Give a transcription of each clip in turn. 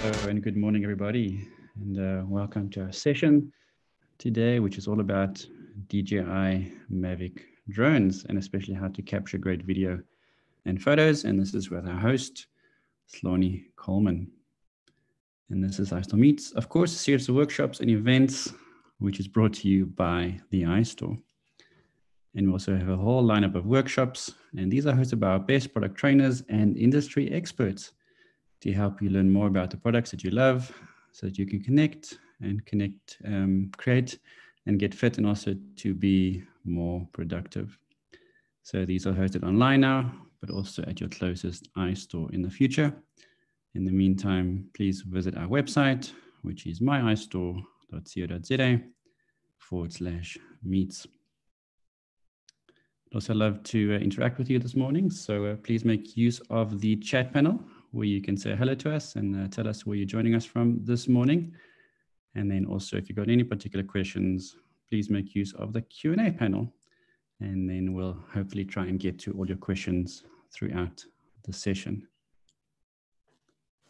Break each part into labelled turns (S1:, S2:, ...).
S1: and good morning, everybody, and welcome to our session today, which is all about DJI Mavic drones, and especially how to capture great video and photos. And this is with our host, Hloni Coleman. And this is iStore Meets, of course, a series of workshops and events, which is brought to you by the iStore. And we also have a whole lineup of workshops, and these are hosted by our best product trainers and industry experts to help you learn more about the products that you love so that you can create and get fit, and also to be more productive. So these are hosted online now, but also at your closest iStore in the future. In the meantime, please visit our website, which is myistore.co.za/meets. I'd also love to interact with you this morning, so please make use of the chat panel, where you can say hello to us and tell us where you're joining us from this morning. And then also, if you've got any particular questions, please make use of the Q&A panel, and then we'll hopefully try and get to all your questions throughout the session.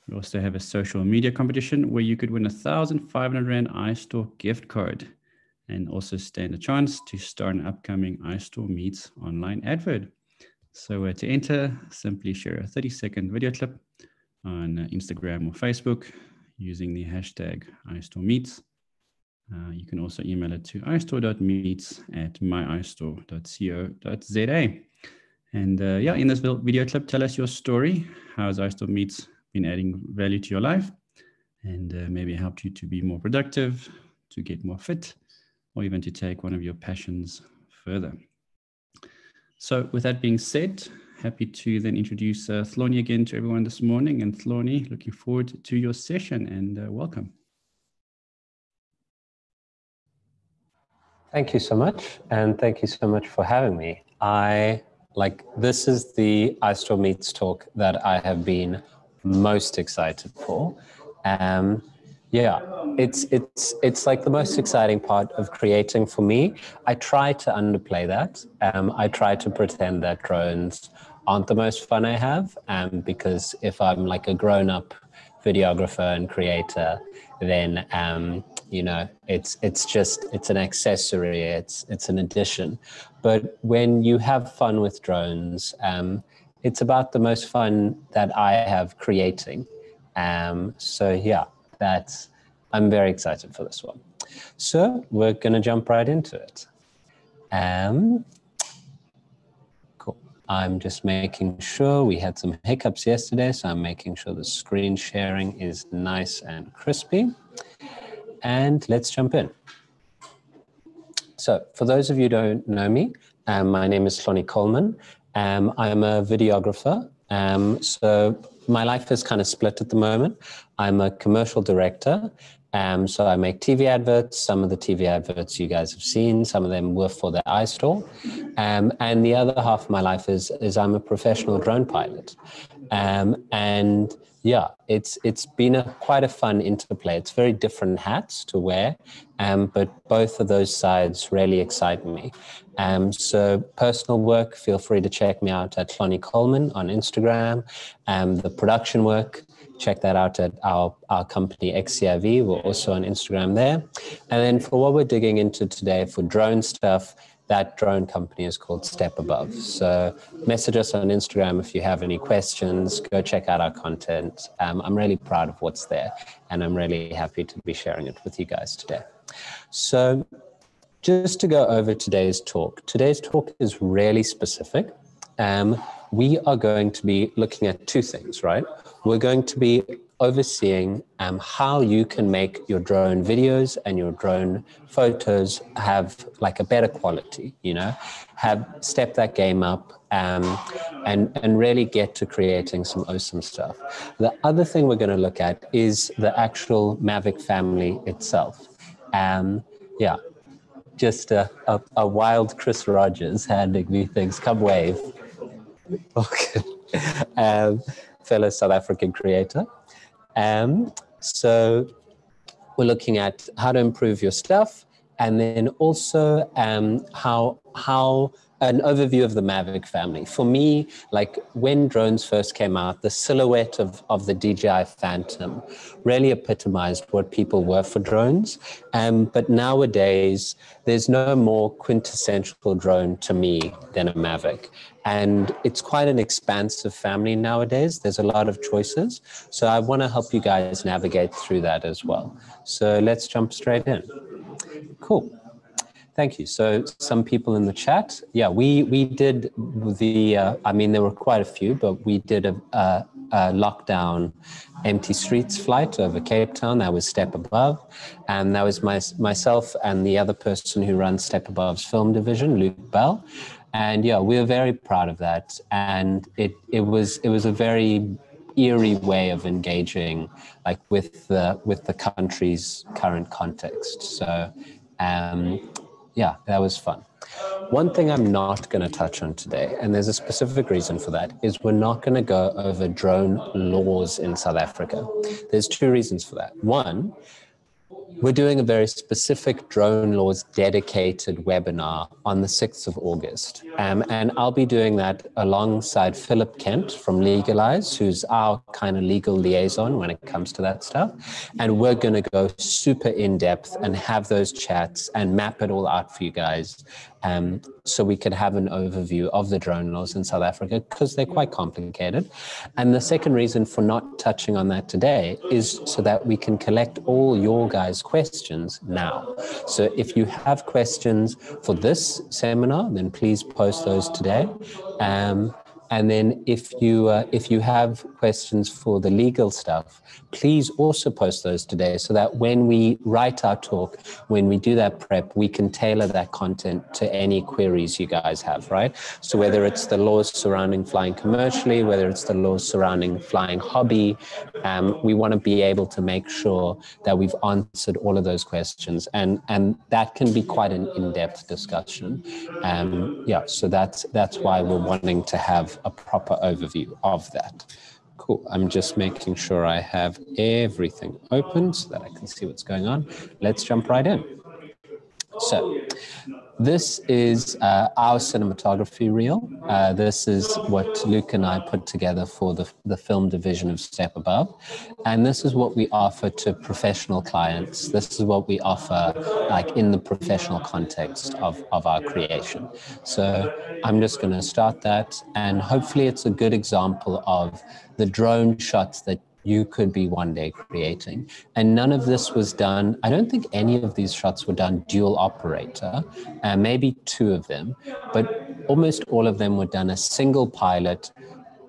S1: We also have a social media competition where you could win a 1,500 Rand iStore gift card, and also stand a chance to start an upcoming iStore Meets online advert. So to enter, simply share a 30-second video clip on Instagram or Facebook using the hashtag iStoreMeets. You can also email it to istore.meets@myistore.co.za. And in this video clip, tell us your story. How has iStore Meets been adding value to your life, and maybe helped you to be more productive, to get more fit, or even to take one of your passions further. So with that being said, happy to then introduce Hloni again to everyone this morning. And Hloni, looking forward to your session, and welcome.
S2: Thank you so much. And thank you so much for having me. This is the iStore Meets talk that I have been most excited for. It's like the most exciting part of creating for me. I try to underplay that. I try to pretend that drones aren't the most fun I have, because if I'm like a grown-up videographer and creator, then it's an accessory, it's an addition. But when you have fun with drones, it's about the most fun that I have creating. I'm very excited for this one. So we're going to jump right into it. Cool. I'm just making sure, we had some hiccups yesterday, so I'm making sure the screen sharing is nice and crispy. And let's jump in. So for those of you who don't know me, my name is Hloni Coleman. I'm a videographer. So my life is kind of split at the moment. I'm a commercial director. So I make TV adverts. Some of the TV adverts you guys have seen, some of them were for the iStore. And the other half of my life is I'm a professional drone pilot. It's been quite a fun interplay. It's very different hats to wear, but both of those sides really excite me. So personal work, feel free to check me out at Hloni Coleman on Instagram. The production work, check that out at our company XCIV. We're also on Instagram there. And then for what we're digging into today for drone stuff, that drone company is called Step Above. So message us on Instagram if you have any questions. Go check out our content. I'm really proud of what's there, and I'm really happy to be sharing it with you guys today. So just to go over today's talk. Today's talk is really specific. We are going to be looking at two things, right? We're going to be overseeing how you can make your drone videos and your drone photos have like a better quality, step that game up and really get to creating some awesome stuff. The other thing we're going to look at is the actual Mavic family itself. Just a wild Chris Rogers handing me things. Come wave. Okay. Fellow South African creator. So we're looking at how to improve your stuff, and then also how an overview of the Mavic family. For me, like when drones first came out, the silhouette of the DJI Phantom really epitomized what people were for drones. But nowadays, there's no more quintessential drone to me than a Mavic. And it's quite an expansive family nowadays. There's a lot of choices. So I want to help you guys navigate through that as well. So let's jump straight in. Cool. Thank you. So some people in the chat, yeah, we did the, I mean, there were quite a few, but we did a lockdown empty streets flight over Cape Town. That was Step Above. And that was myself and the other person who runs Step Above's film division, Luke Bell. And yeah, we were very proud of that. And it was a very eerie way of engaging like with the country's current context. So yeah, that was fun. One thing I'm not going to touch on today, and there's a specific reason for that, is we're not going to go over drone laws in South Africa. There's two reasons for that. One, we're doing a very specific drone laws dedicated webinar on the 6th of August. And I'll be doing that alongside Philip Kent from Legalize, who's our kind of legal liaison when it comes to that stuff. And we're going to go super in depth and have those chats and map it all out for you guys. So we could have an overview of the drone laws in South Africa because they're quite complicated. And the second reason for not touching on that today is so that we can collect all your guys' questions now. So if you have questions for this seminar, then please post those today. And then if you have questions for the legal stuff, please also post those today so that when we write our talk, when we do that prep, we can tailor that content to any queries you guys have, right? So whether it's the laws surrounding flying commercially, whether it's the laws surrounding flying hobby, we want to be able to make sure that we've answered all of those questions. And that can be quite an in-depth discussion. Yeah, so that's why we're wanting to have a proper overview of that. Cool. I'm just making sure I have everything open so that I can see what's going on. Let's jump right in. So this is our cinematography reel. This is what Luke and I put together for the film division of Step Above. And this is what we offer to professional clients. This is what we offer like in the professional context of our creation. So I'm just going to start that. And hopefully it's a good example of the drone shots that you could be one day creating. And none of this was done, I don't think any of these shots were done dual operator, maybe two of them, but almost all of them were done a single pilot,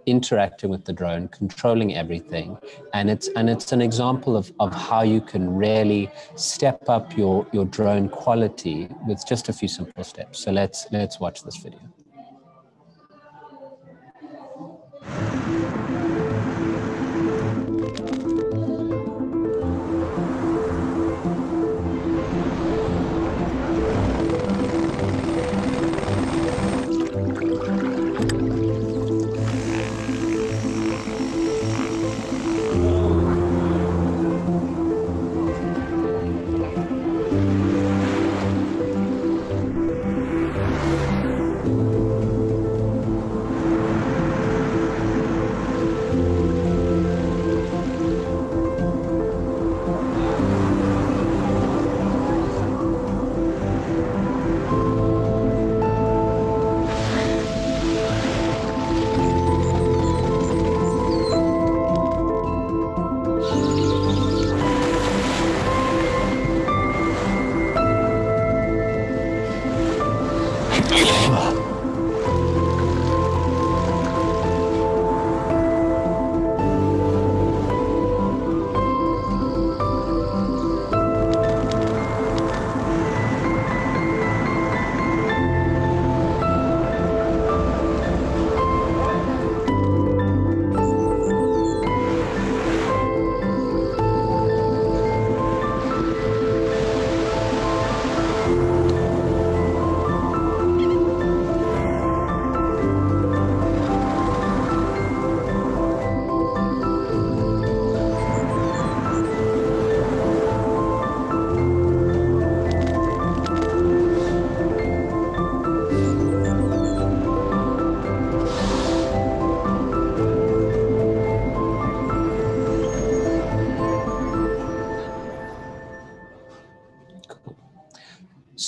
S2: interacting with the drone, controlling everything. And it's an example of how you can really step up your drone quality with just a few simple steps. So let's watch this video.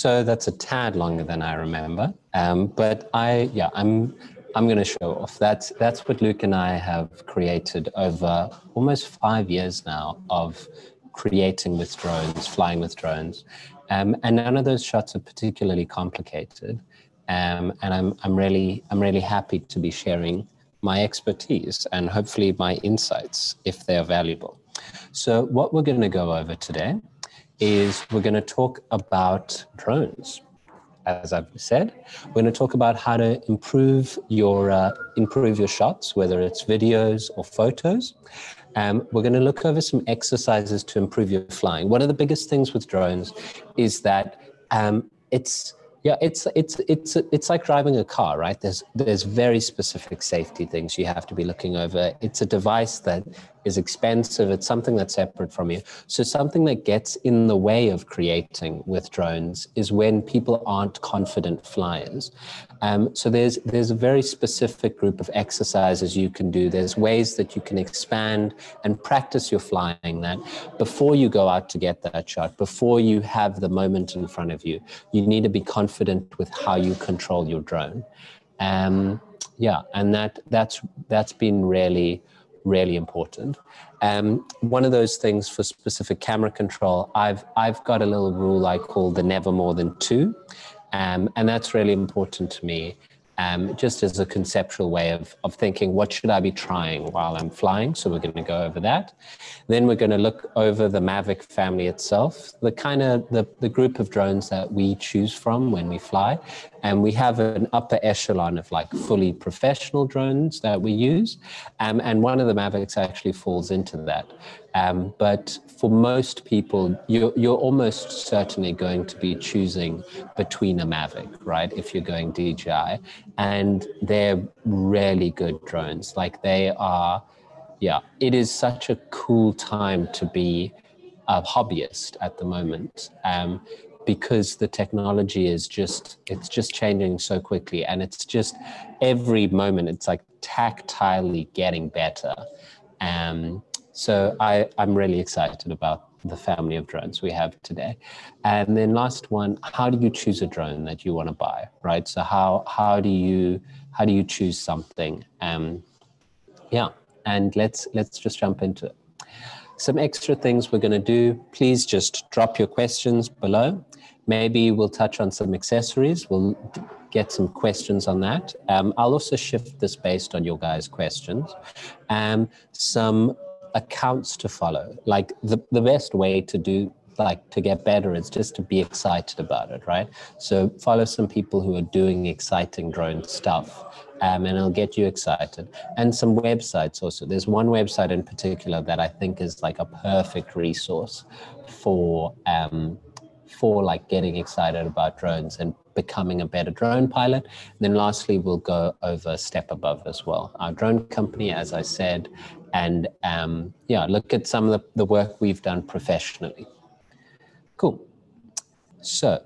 S2: So that's a tad longer than I remember. But I'm going to show off. That's what Luke and I have created over almost 5 years now of creating with drones, flying with drones. And none of those shots are particularly complicated. And I'm really happy to be sharing my expertise and hopefully my insights if they are valuable. So what we're going to go over today is we're going to talk about drones. As I've said, we're going to talk about how to improve your shots, whether it's videos or photos. We're going to look over some exercises to improve your flying. One of the biggest things with drones is that it's like driving a car, right? There's very specific safety things you have to be looking over. It's a device that is expensive. It's something that's separate from you. So something that gets in the way of creating with drones is when people aren't confident flyers. So there's a very specific group of exercises you can do. There's ways that you can expand and practice your flying that before you go out to get that shot, before you have the moment in front of you, you need to be confident with how you control your drone. And that's been really important. One of those things for specific camera control, I've got a little rule I call the never more than two. And that's really important to me, just as a conceptual way of thinking, what should I be trying while I'm flying? So we're going to go over that. Then we're going to look over the Mavic family itself, the group of drones that we choose from when we fly. And we have an upper echelon of like fully professional drones that we use. And one of the Mavics actually falls into that. But for most people, you're almost certainly going to be choosing between a Mavic, right? If you're going DJI, and they're really good drones. Like they are, it is such a cool time to be a hobbyist at the moment. Because the technology is just changing so quickly, and it's just every moment it's like tactilely getting better. So I'm really excited about the family of drones we have today. And then last one, how do you choose a drone that you want to buy, right? So how do you choose something? And let's just jump into it. Some extra things we're going to do. Please just drop your questions below. Maybe we'll touch on some accessories. We'll get some questions on that. I'll also shift this based on your guys' questions. Some accounts to follow. Like the best way to get better is just to be excited about it, right? So follow some people who are doing exciting drone stuff. And it'll get you excited. And some websites also. There's one website in particular that I think is like a perfect resource for like getting excited about drones and becoming a better drone pilot. And then lastly, we'll go over Step Above as well, our drone company, as I said, and look at some of the work we've done professionally. Cool. So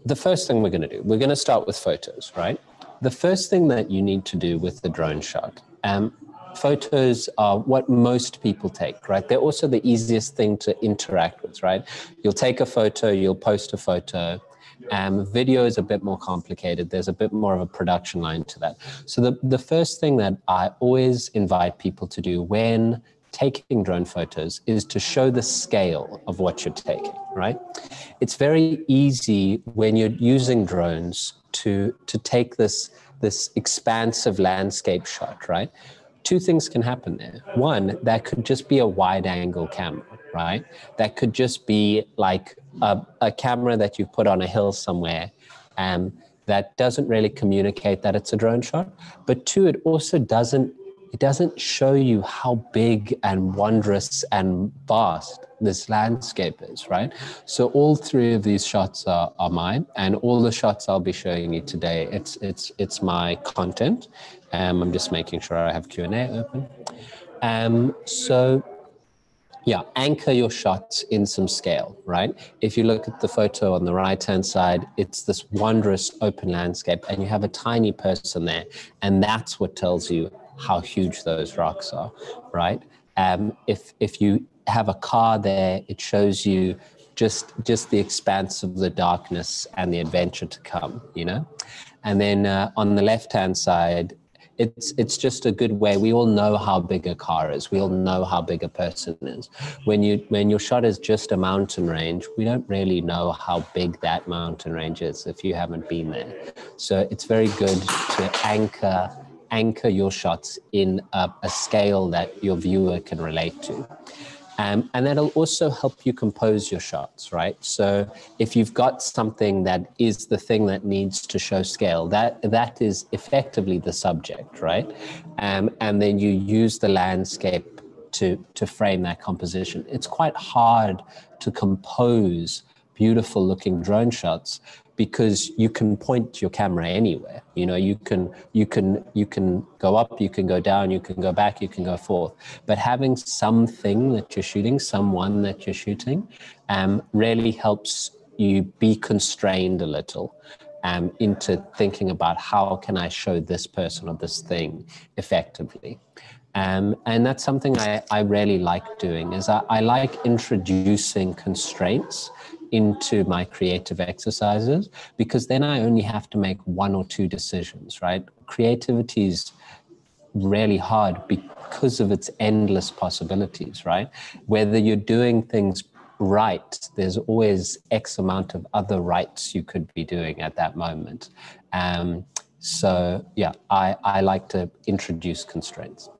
S2: the first thing we're going to do, we're going to start with photos, right? The first thing that you need to do with the drone shot, photos are what most people take, right? They're also the easiest thing to interact with, right? You'll take a photo, you'll post a photo. Video is a bit more complicated. There's a bit more of a production line to that. So the first thing that I always invite people to do when taking drone photos is to show the scale of what you're taking, right? It's very easy when you're using drones to take this expansive landscape shot, right? Two things can happen there. One, that could just be a wide angle camera, right? That could just be like a camera that you've put on a hill somewhere that doesn't really communicate that it's a drone shot. But two, it also doesn't show you how big and wondrous and vast this landscape is, right? So all three of these shots are mine, and all the shots I'll be showing you today, it's my content. I'm just making sure I have Q&A open. Anchor your shots in some scale, right? If you look at the photo on the right-hand side, it's this wondrous open landscape, and you have a tiny person there, and that's what tells you how huge those rocks are, right? If you have a car there, it shows you just the expanse of the darkness and the adventure to come, you know. And then on the left-hand side, it's just a good way. We all know how big a car is. We all know how big a person is. When your shot is just a mountain range, we don't really know how big that mountain range is if you haven't been there. So it's very good to anchor your shots in a scale that your viewer can relate to. And that'll also help you compose your shots, right? So if you've got something that is the thing that needs to show scale, that is effectively the subject, right? And then you use the landscape to frame that composition. It's quite hard to compose beautiful looking drone shots because you can point your camera anywhere. You know, you can go up, you can go down, you can go back, you can go forth. But having something that you're shooting, someone that you're shooting, really helps you be constrained a little into thinking about how can I show this person or this thing effectively. And that's something I really like doing, is I like introducing constraints into my creative exercises, because then I only have to make one or two decisions, right? Creativity is really hard because of its endless possibilities, right? Whether you're doing things right, there's always X amount of other rights you could be doing at that moment. So yeah, I like to introduce constraints.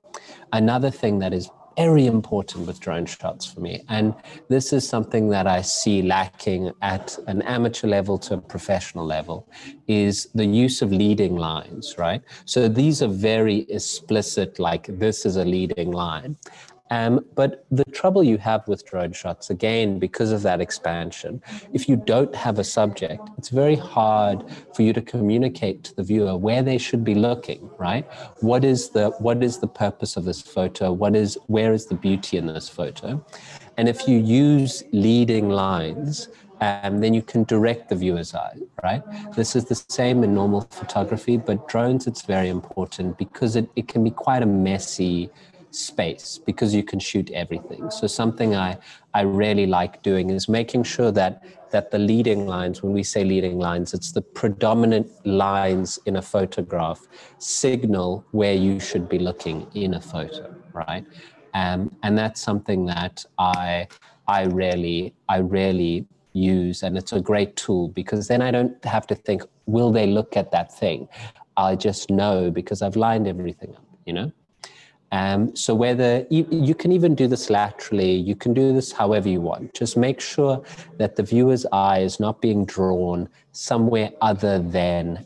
S2: Another thing that is very important with drone shots for me, and this is something that I see lacking at an amateur level to a professional level, is the use of leading lines, right? So these are very explicit, like this is a leading line. But the trouble you have with drone shots, again, because of that expansion, if you don't have a subject, it's very hard for you to communicate to the viewer where they should be looking, right? What is the purpose of this photo? Where is the beauty in this photo? And if you use leading lines, then you can direct the viewer's eye, right? This is the same in normal photography, but drones, it's very important because it can be quite a messy space because you can shoot everything. So something I really like doing is making sure that the leading lines, when we say leading lines, it's the predominant lines in a photograph signal where you should be looking in a photo, right? And that's something that I really use, and it's a great tool because then I don't have to think, will they look at that thing? I just know because I've lined everything up, you know? So whether you can even do this laterally, you can do this however you want. Just make sure that the viewer's eye is not being drawn somewhere other than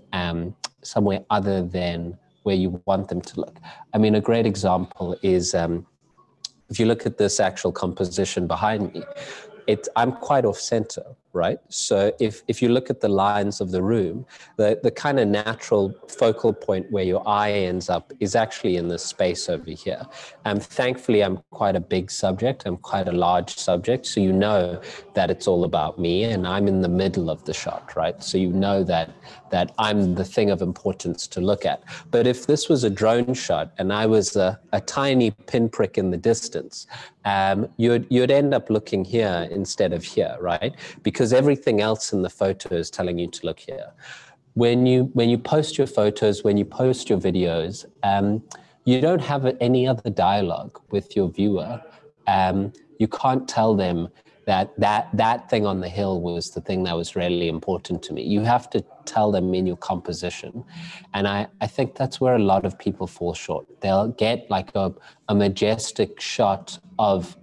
S2: where you want them to look. I mean, a great example is if you look at this actual composition behind me, I'm quite off center, right? So if you look at the lines of the room, the kind of natural focal point where your eye ends up is actually in this space over here. Thankfully, I'm quite a big subject. I'm quite a large subject. So you know that it's all about me and I'm in the middle of the shot, right? So you know that I'm the thing of importance to look at. But if this was a drone shot and I was a tiny pinprick in the distance, you'd end up looking here instead of here, right? Because everything else in the photo is telling you to look here. When you post your photos, when you post your videos, you don't have any other dialogue with your viewer. You can't tell them that thing on the hill was the thing that was really important to me. You have to tell them in your composition. And I think that's where a lot of people fall short. They'll get like a majestic shot of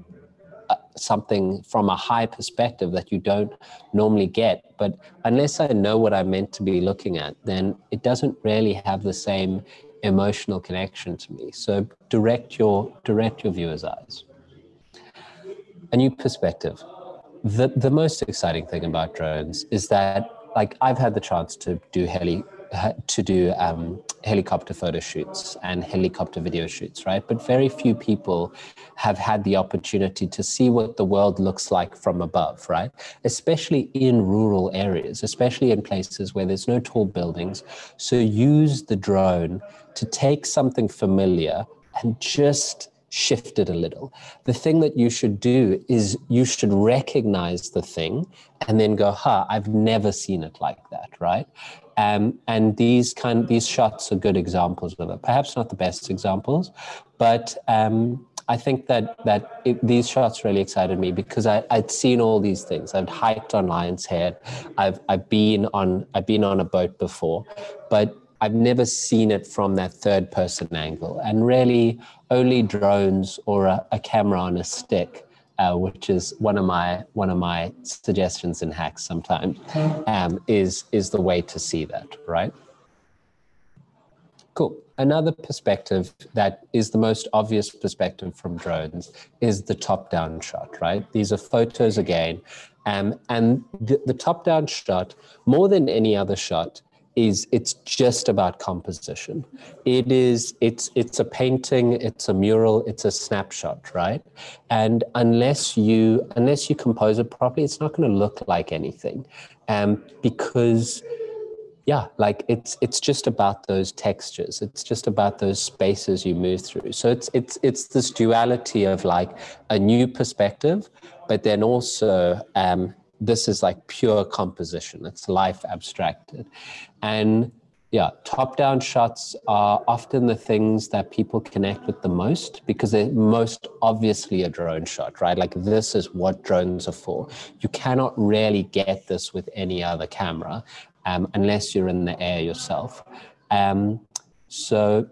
S2: something from a high perspective that you don't normally get. But unless I know what I'm meant to be looking at, then it doesn't really have the same emotional connection to me. So direct your viewer's eyes. A new perspective. The most exciting thing about drones is that, like, I've had the chance to do helicopter photo shoots and helicopter video shoots, right? But very few people have had the opportunity to see what the world looks like from above, right? Especially in rural areas, especially in places where there's no tall buildings. So use the drone to take something familiar and just shift it a little. The thing that you should do is you should recognize the thing and then go, I've never seen it like that, right? And these shots are good examples of it. Perhaps not the best examples, but I think that these shots really excited me because I'd seen all these things. I'd hiked on Lion's Head. I've been on a boat before, but I've never seen it from that third person angle. And really only drones or a camera on a stick, which is one of my suggestions in hacks sometimes, is the way to see that, right? Cool. Another perspective that is the most obvious perspective from drones is the top-down shot, right? These are photos again. And the top-down shot, more than any other shot, it's just about composition. It's a painting, it's a mural, it's a snapshot, right? And unless you compose it properly, it's not going to look like anything, because like it's just about those textures. It's just about those spaces you move through. So it's this duality of like a new perspective, but then also this is like pure composition. It's life abstracted. And top-down shots are often the things that people connect with the most because they're most obviously a drone shot, right? Like this is what drones are for. You cannot really get this with any other camera unless you're in the air yourself. So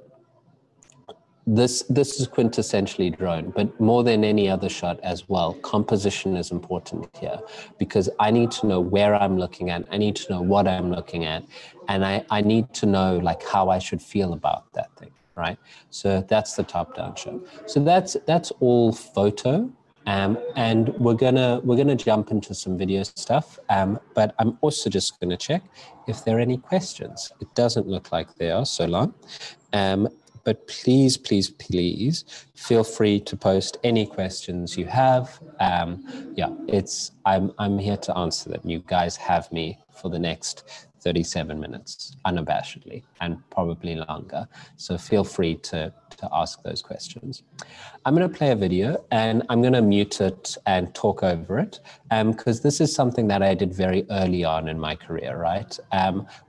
S2: this is quintessentially drone, but more than any other shot as well, composition is important here because I need to know where I'm looking at. I need to know what I'm looking at. And I need to know like how I should feel about that thing, right? So that's the top-down shot. So that's all photo. And we're gonna jump into some video stuff, but I'm also just gonna check if there are any questions. It doesn't look like there are, so long. But please feel free to post any questions you have. I'm here to answer them. You guys have me for the next 37 minutes, unabashedly, and probably longer. So feel free to ask those questions. I'm going to play a video and I'm going to mute it and talk over it because this is something that I did very early on in my career, right?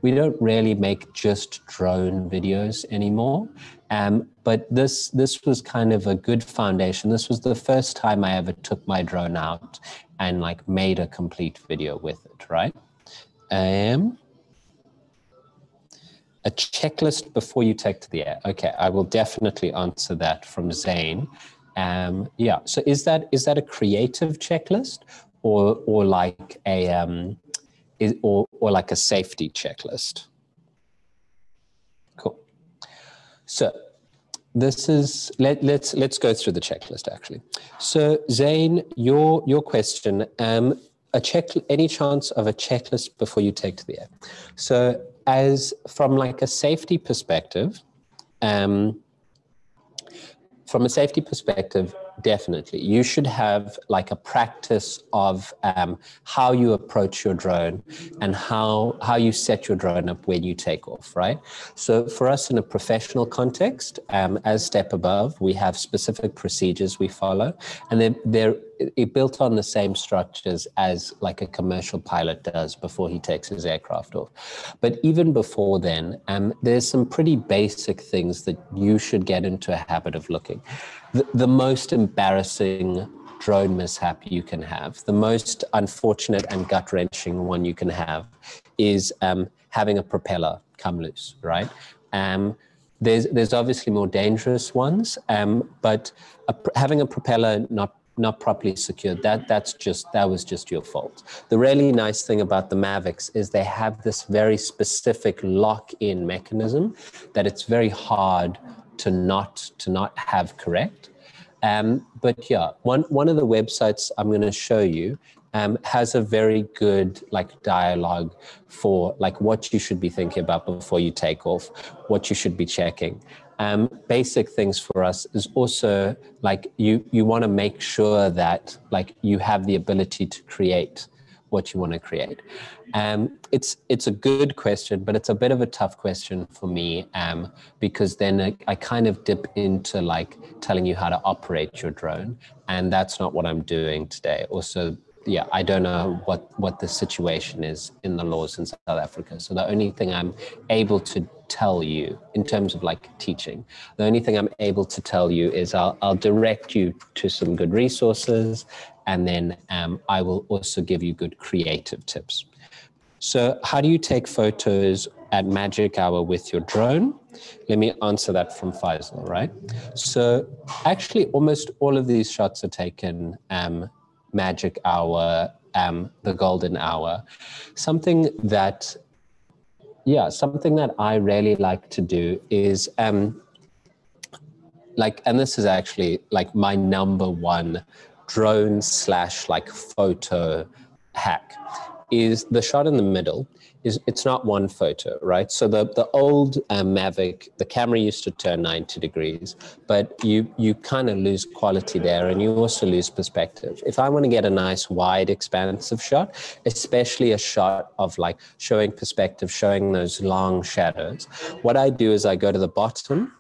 S2: We don't really make just drone videos anymore. But this was kind of a good foundation. This was the first time I ever took my drone out and like made a complete video with it, right? A checklist before you take to the air. Okay, I will definitely answer that from Zane. So is that a creative checklist or like a or like a safety checklist? Cool. So this is let's go through the checklist actually. So Zane, your question, any chance of a checklist before you take to the air? So as from like a safety perspective, definitely. You should have like a practice of how you approach your drone and how you set your drone up when you take off, right? So for us in a professional context, as step above, we have specific procedures we follow, and they're built on the same structures as like a commercial pilot does before he takes his aircraft off. But even before then, there's some pretty basic things that you should get into a habit of looking. The most embarrassing drone mishap you can have, the most unfortunate and gut-wrenching one you can have is having a propeller come loose, right? There's obviously more dangerous ones, but having a propeller not properly secured, that was just your fault. The really nice thing about the Mavics is they have this very specific lock-in mechanism that it's very hard to not have correct. But yeah, one of the websites I'm going to show you has a very good like dialogue for like what you should be thinking about before you take off, what you should be checking. Basic things for us is also like you want to make sure that like you have the ability to create want to create? It's a good question, but it's a bit of a tough question for me, because then I kind of dip into like telling you how to operate your drone, and that's not what I'm doing today. Also, yeah, I don't know what the situation is in the laws in South Africa. So the only thing I'm able to tell you in terms of like teaching, the only thing I'm able to tell you is I'll direct you to some good resources, and then I will also give you good creative tips. So how do you take photos at magic hour with your drone? Let me answer that from Faisal, right? So actually almost all of these shots are taken magic hour, the golden hour. Something that I really like to do is like, and this is actually like my number one drone / like photo hack, is the shot in the middle. It's not one photo, right? So the old Mavic, the camera used to turn 90 degrees, but you kind of lose quality there, and you also lose perspective. If I want to get a nice wide expansive shot, especially a shot of like showing perspective, showing those long shadows, what I do is I go to the bottom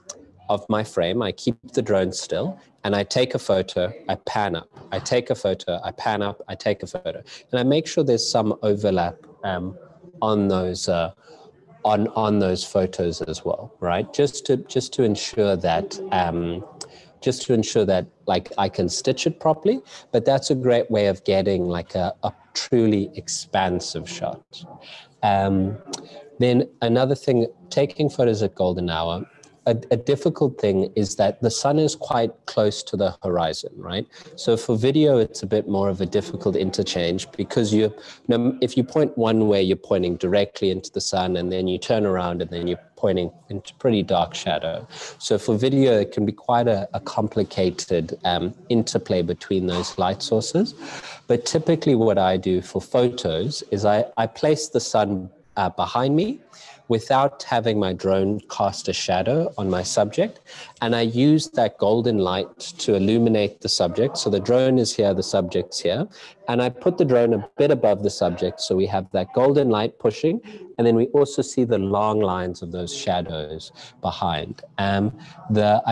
S2: of my frame, I keep the drone still, and I take a photo, I pan up, I take a photo, I pan up, I take a photo, and I make sure there's some overlap on those on those photos as well, right? Just to ensure that like I can stitch it properly. But that's a great way of getting like a truly expansive shot. Then another thing, taking photos at golden hour, a difficult thing is that the sun is quite close to the horizon, right? So for video, it's a bit more of a difficult interchange, because if you point one way, you're pointing directly into the sun, and then you turn around and then you're pointing into pretty dark shadow. So for video, it can be quite a complicated interplay between those light sources. But typically what I do for photos is I place the sun behind me without having my drone cast a shadow on my subject. And I use that golden light to illuminate the subject. So the drone is here, the subject's here. And I put the drone a bit above the subject, so we have that golden light pushing. And then we also see the long lines of those shadows behind. I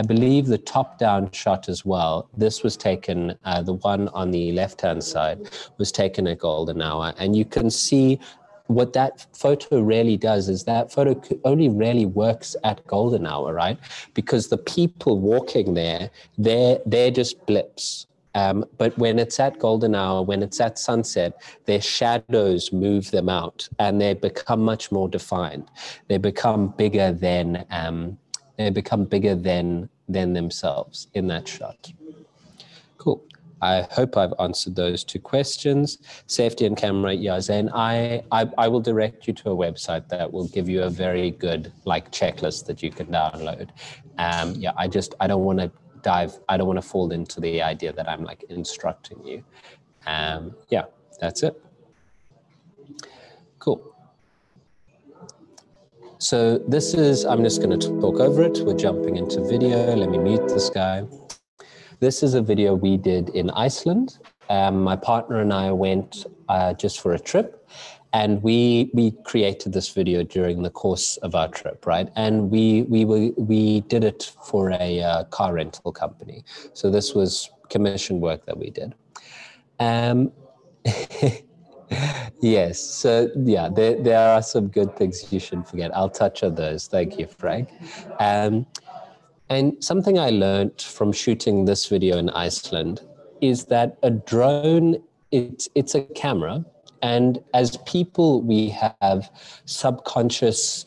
S2: believe the top-down shot as well, this was taken, the one on the left-hand side was taken at golden hour. And you can see what that photo really does is that photo only really works at golden hour, right? Because the people walking there, they're just blips. But when it's at golden hour, when it's at sunset, their shadows move them out, and they become much more defined. They become bigger than themselves in that shot. Cool. I hope I've answered those two questions. Safety and camera, yeah, Zain, I will direct you to a website that will give you a very good like checklist that you can download. Yeah, I don't want to fall into the idea that I'm like instructing you. Yeah, that's it. Cool. So this is, I'm just going to talk over it. We're jumping into video. Let me mute this guy. This is a video we did in Iceland. My partner and I went just for a trip, and we created this video during the course of our trip, right? And we did it for a car rental company. So this was commission work that we did. Yes, so yeah, there are some good things you shouldn't forget. I'll touch on those. Thank you, Frank. And something I learned from shooting this video in Iceland is that a drone, it's a camera. And as people, we have subconscious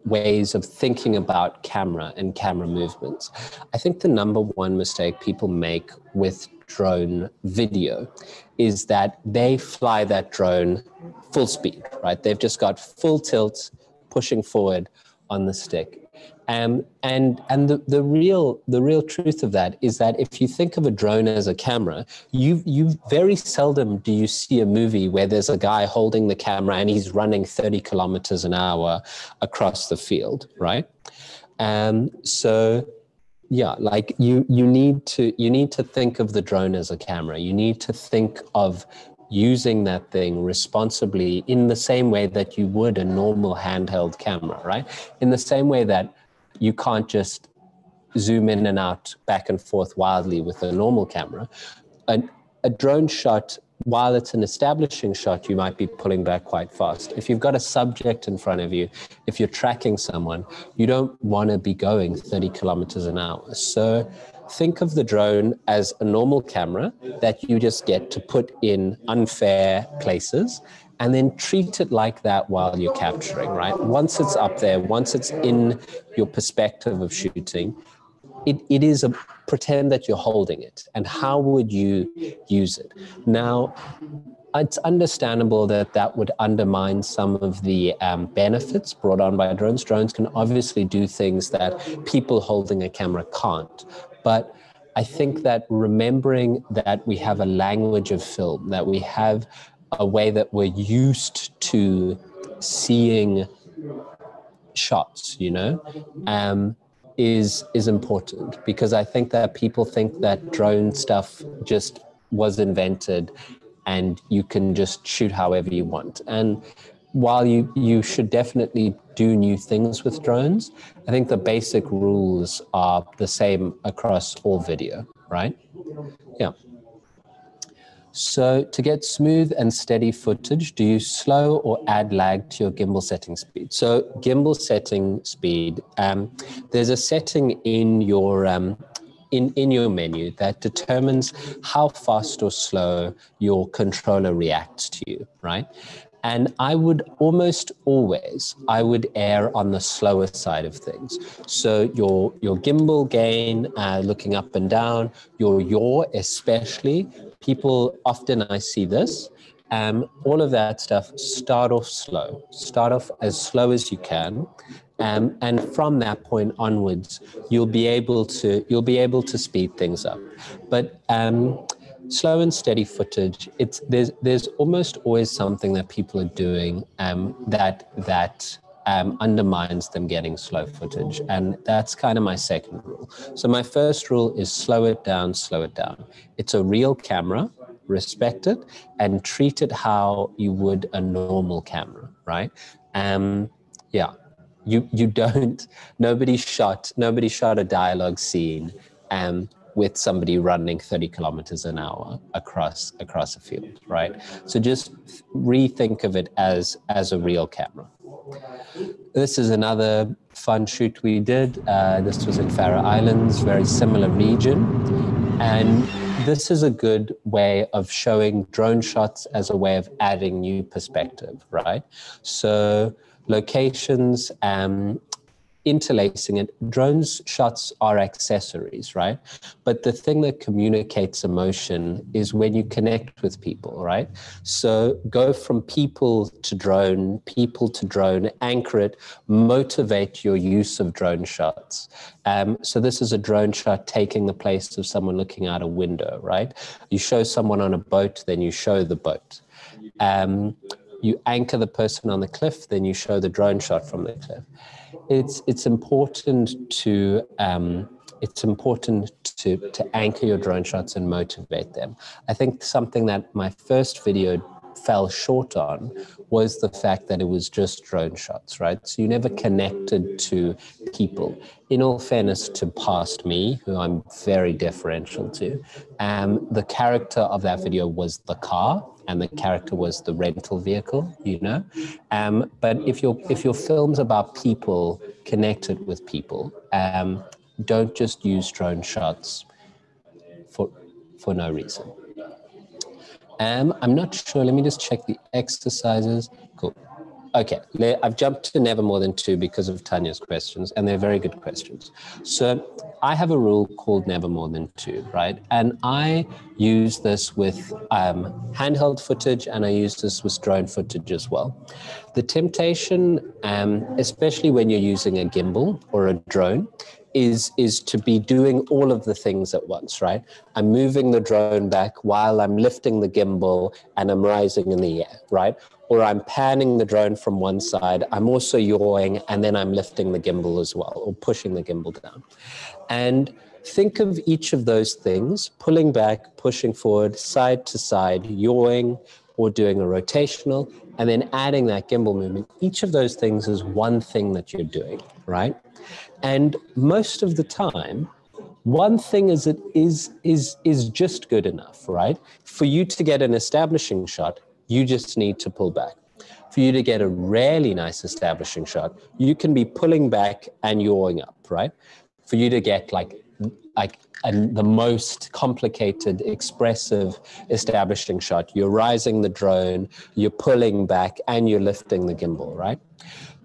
S2: ways of thinking about camera and camera movements. I think the number one mistake people make with drone video is that they fly that drone full speed, right? They've just got full tilt, pushing forward on the stick. And the real truth of that is that if you think of a drone as a camera, you very seldom do you see a movie where there's a guy holding the camera and he's running 30 kilometers an hour across the field, right? So yeah, like you need to think of the drone as a camera. You need to think of using that thing responsibly in the same way that you would a normal handheld camera, right? In the same way that you can't just zoom in and out back and forth wildly with a normal camera. A drone shot, while it's an establishing shot, you might be pulling back quite fast. If you've got a subject in front of you, if you're tracking someone, you don't want to be going 30 kilometers an hour. So think of the drone as a normal camera that you just get to put in unfair places, and then treat it like that while you're capturing, right? Once it's up there, once it's in your perspective of shooting, it is a pretend that you're holding it. And how would you use it? Now, it's understandable that that would undermine some of the benefits brought on by drones. Drones can obviously do things that people holding a camera can't. But I think that remembering that we have a language of film, that we have a way that we're used to seeing shots, you know, is important, because I think that people think that drone stuff just was invented and you can just shoot however you want. And while you should definitely do new things with drones, I think the basic rules are the same across all video, right? Yeah. So to get smooth and steady footage, do you slow or add lag to your gimbal setting speed? So gimbal setting speed, there's a setting in your in your menu that determines how fast or slow your controller reacts to you, right? And I would almost always, I would err on the slower side of things. So your gimbal gain, looking up and down, your yaw especially, people often I see this, all of that stuff, start off slow. Start off as slow as you can. And from that point onwards, you'll be able to speed things up. But slow and steady footage, there's almost always something that people are doing that undermines them getting slow footage. And that's kind of my second rule. So my first rule is slow it down, slow it down. It's a real camera, respect it, and treat it how you would a normal camera, right? Yeah. You don't, nobody shot a dialogue scene with somebody running 30 kilometers an hour across a field, right? So just rethink of it as a real camera. This is another fun shoot we did. This was in Faroe Islands, very similar region. And this is a good way of showing drone shots as a way of adding new perspective, right? So locations, interlacing it. Drones shots are accessories, right? But the thing that communicates emotion is when you connect with people, right? So go from people to drone, anchor it, motivate your use of drone shots. So this is a drone shot taking the place of someone looking out a window, right? You show someone on a boat, then you show the boat. You anchor the person on the cliff, then you show the drone shot from the cliff. It's important to anchor your drone shots and motivate them. I think something that my first video fell short on was the fact that it was just drone shots, right? So you never connected to people. In all fairness to past me, who I'm very deferential to, the character of that video was the car, and the character was the rental vehicle, you know. But if your film's about people, connected with people, don't just use drone shots for no reason. I'm not sure. Let me just check the exercises. Cool. Okay, I've jumped to never more than 2 because of Tanya's questions, and they're very good questions. So I have a rule called never more than 2, right? And I use this with handheld footage, and I use this with drone footage as well. The temptation, especially when you're using a gimbal or a drone, is to be doing all of the things at once, right? I'm moving the drone back while I'm lifting the gimbal and I'm rising in the air, right? Or I'm panning the drone from one side, I'm also yawing, and then I'm lifting the gimbal as well, or pushing the gimbal down. And think of each of those things, pulling back, pushing forward, side to side, yawing, or doing a rotational, and then adding that gimbal movement. Each of those things is one thing that you're doing, right? And most of the time, one thing is just good enough, right? For you to get an establishing shot, you just need to pull back. For you to get a really nice establishing shot, you can be pulling back and yawing up, right? For you to get the most complicated, expressive establishing shot, you're rising the drone, you're pulling back, and you're lifting the gimbal, right?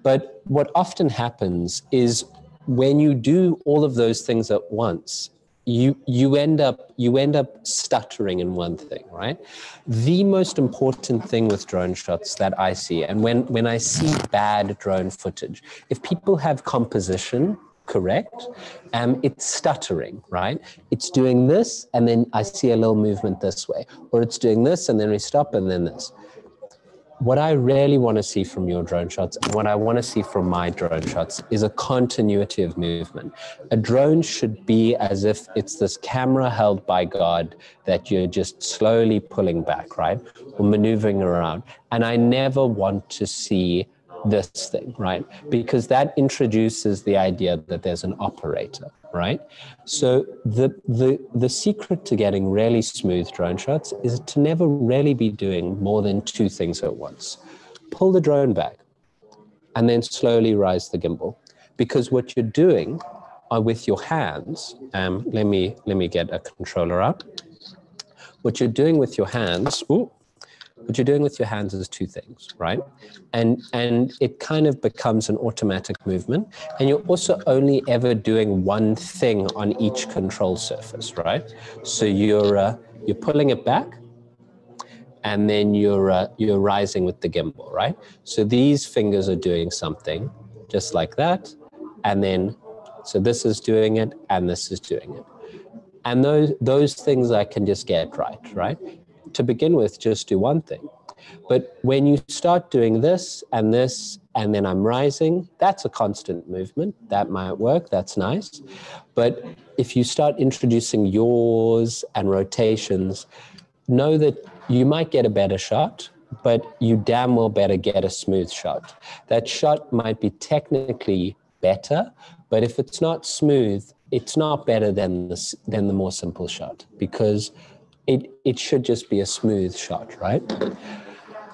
S2: But what often happens is when you do all of those things at once, you end up stuttering in one thing, right? The most important thing with drone shots that I see, and when I see bad drone footage, if people have composition correct, it's stuttering, right? It's doing this, and then I see a little movement this way, or it's doing this, and then we stop, and then this. What I really want to see from your drone shots, and what I want to see from my drone shots, is a continuity of movement. A drone should be as if it's this camera held by God that you're just slowly pulling back, right? Or maneuvering around. And I never want to see this thing, right? Because that introduces the idea that there's an operator, right? So the secret to getting really smooth drone shots is to never really be doing more than two things at once. Pull the drone back and then slowly rise the gimbal. Because what you're doing with your hands, let me get a controller out. What you're doing with your hands, what you're doing with your hands is two things, right? And it kind of becomes an automatic movement. And you're also only ever doing one thing on each control surface, right? So you're pulling it back, and then you're rising with the gimbal, right? So these fingers are doing something just like that. And then, so this is doing it, and this is doing it. And those things I can just get right? To begin with, just do one thing. But when you start doing this, and then I'm rising, that's a constant movement. That might work, that's nice. But if you start introducing yaws and rotations, know that you might get a better shot, but you damn well better get a smooth shot. That shot might be technically better, but if it's not smooth, it's not better than the more simple shot, because it should just be a smooth shot, right?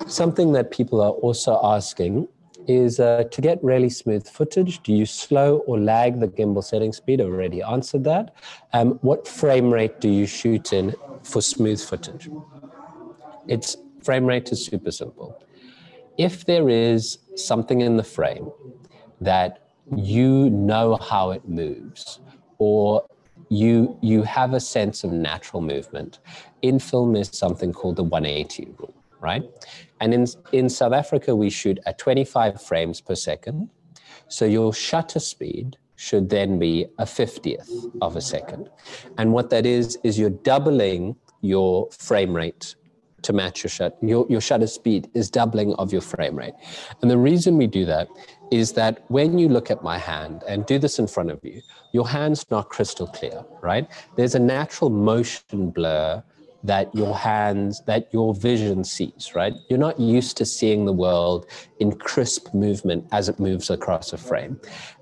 S2: Something that people are also asking is to get really smooth footage, do you slow or lag the gimbal setting speed? I already answered that. What frame rate do you shoot in for smooth footage? Frame rate is super simple. If there is something in the frame that you know how it moves, or you have a sense of natural movement, in film there's something called the 180 rule, right? And in South Africa, we shoot at 25 frames per second. So your shutter speed should then be a 50th of a second. And what that is you're doubling your frame rate to match your shutter speed is doubling of your frame rate. And the reason we do that is that when you look at my hand, and do this in front of you, your hand's not crystal clear, right? There's a natural motion blur that your vision sees, right? You're not used to seeing the world in crisp movement as it moves across a frame.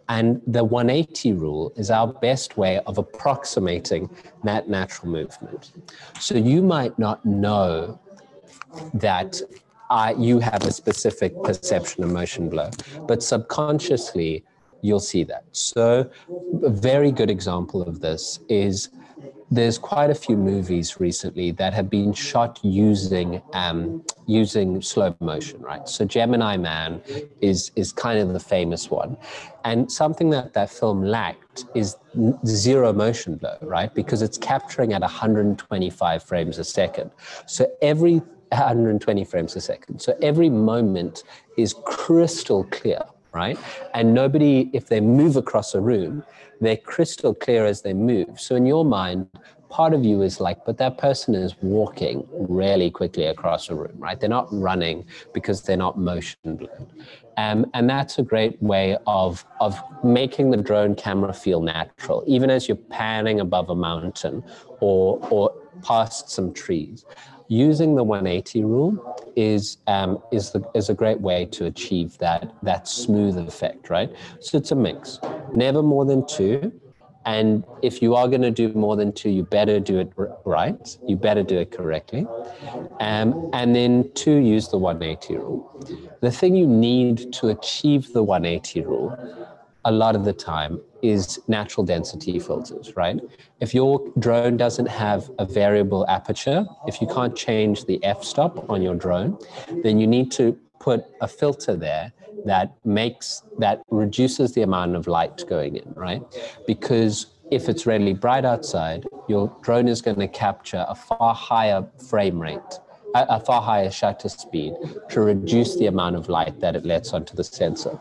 S2: And the 180 rule is our best way of approximating that natural movement. So you might not know that you have a specific perception of motion blur, but subconsciously you'll see that. So a very good example of this is there's quite a few movies recently that have been shot using slow motion, right? So Gemini Man is kind of the famous one. And something that film lacked is zero motion blur, right? Because it's capturing at 125 frames a second. So every 120 frames a second. So every moment is crystal clear, right? And nobody, if they move across a room, they're crystal clear as they move. So in your mind, part of you is like, but that person is walking really quickly across a room, right? They're not running because they're not motion blurred. And that's a great way of making the drone camera feel natural, even as you're panning above a mountain or past some trees. Using the 180 rule is a great way to achieve that smooth effect, right? So it's a mix, never more than 2. And if you are going to do more than 2, you better do it right. You better do it correctly. And then 2, use the 180 rule. The thing you need to achieve the 180 rule a lot of the time is natural density filters, right? If your drone doesn't have a variable aperture, if you can't change the f-stop on your drone, then you need to put a filter there that reduces the amount of light going in, right? Because if it's really bright outside, your drone is going to capture a far higher frame rate, a far higher shutter speed to reduce the amount of light that it lets onto the sensor.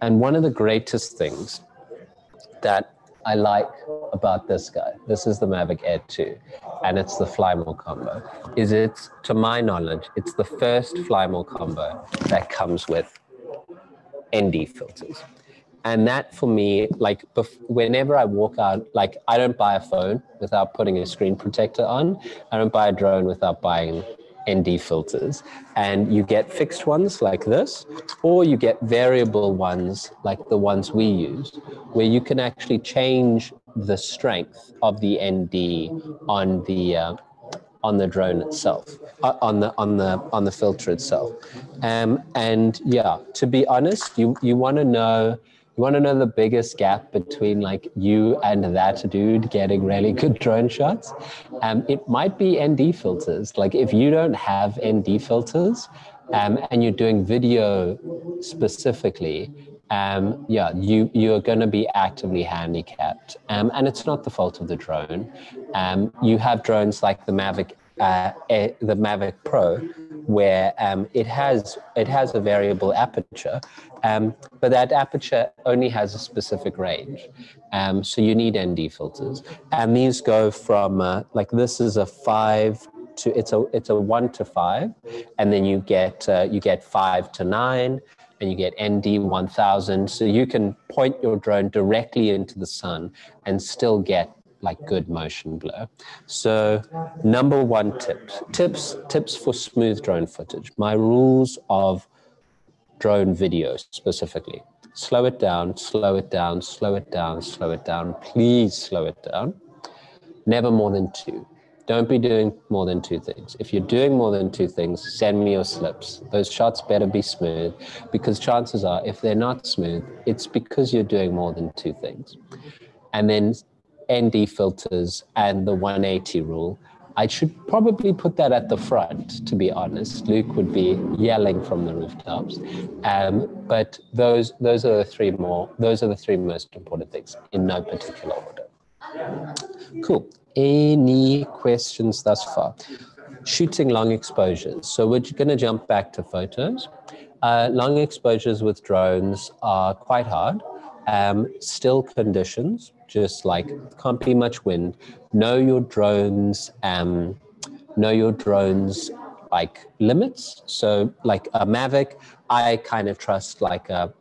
S2: And one of the greatest things that I like about this guy, this is the Mavic Air 2, and it's the fly more combo, is it's, to my knowledge, it's the first fly more combo that comes with ND filters. And that for me, like whenever I walk out, like I don't buy a phone without putting a screen protector on. I don't buy a drone without buying ND filters. And you get fixed ones like this, or you get variable ones like the ones we use, where you can actually change the strength of the ND on the drone itself, on the filter itself. And yeah, to be honest, you want to know the biggest gap between like you and that dude getting really good drone shots? It might be ND filters. Like if you don't have ND filters and you're doing video specifically, yeah, you're going to be actively handicapped. And it's not the fault of the drone. You have drones like the Mavic Pro, where it has a variable aperture, but that aperture only has a specific range. So you need ND filters, and these go from like this is a 5 to it's a 1 to 5, and then you get 5 to 9. And you get ND 1000, so you can point your drone directly into the sun and still get like good motion blur. So number 1 tips for smooth drone footage. My rules of drone video specifically: slow it down, slow it down, slow it down, slow it down. Please slow it down. Never more than 2. Don't be doing more than 2 things. If you're doing more than 2 things, send me your slips. Those shots better be smooth, because chances are, if they're not smooth, it's because you're doing more than 2 things. And then ND filters and the 180 rule. I should probably put that at the front, to be honest. Luke would be yelling from the rooftops. But those are the 3 most important things in no particular order. Cool. Any questions thus far? Shooting long exposures. So we're going to jump back to photos. Long exposures with drones are quite hard. Still conditions, just like can't be much wind. Know your drones like limits. So like a Mavic, I kind of trust like a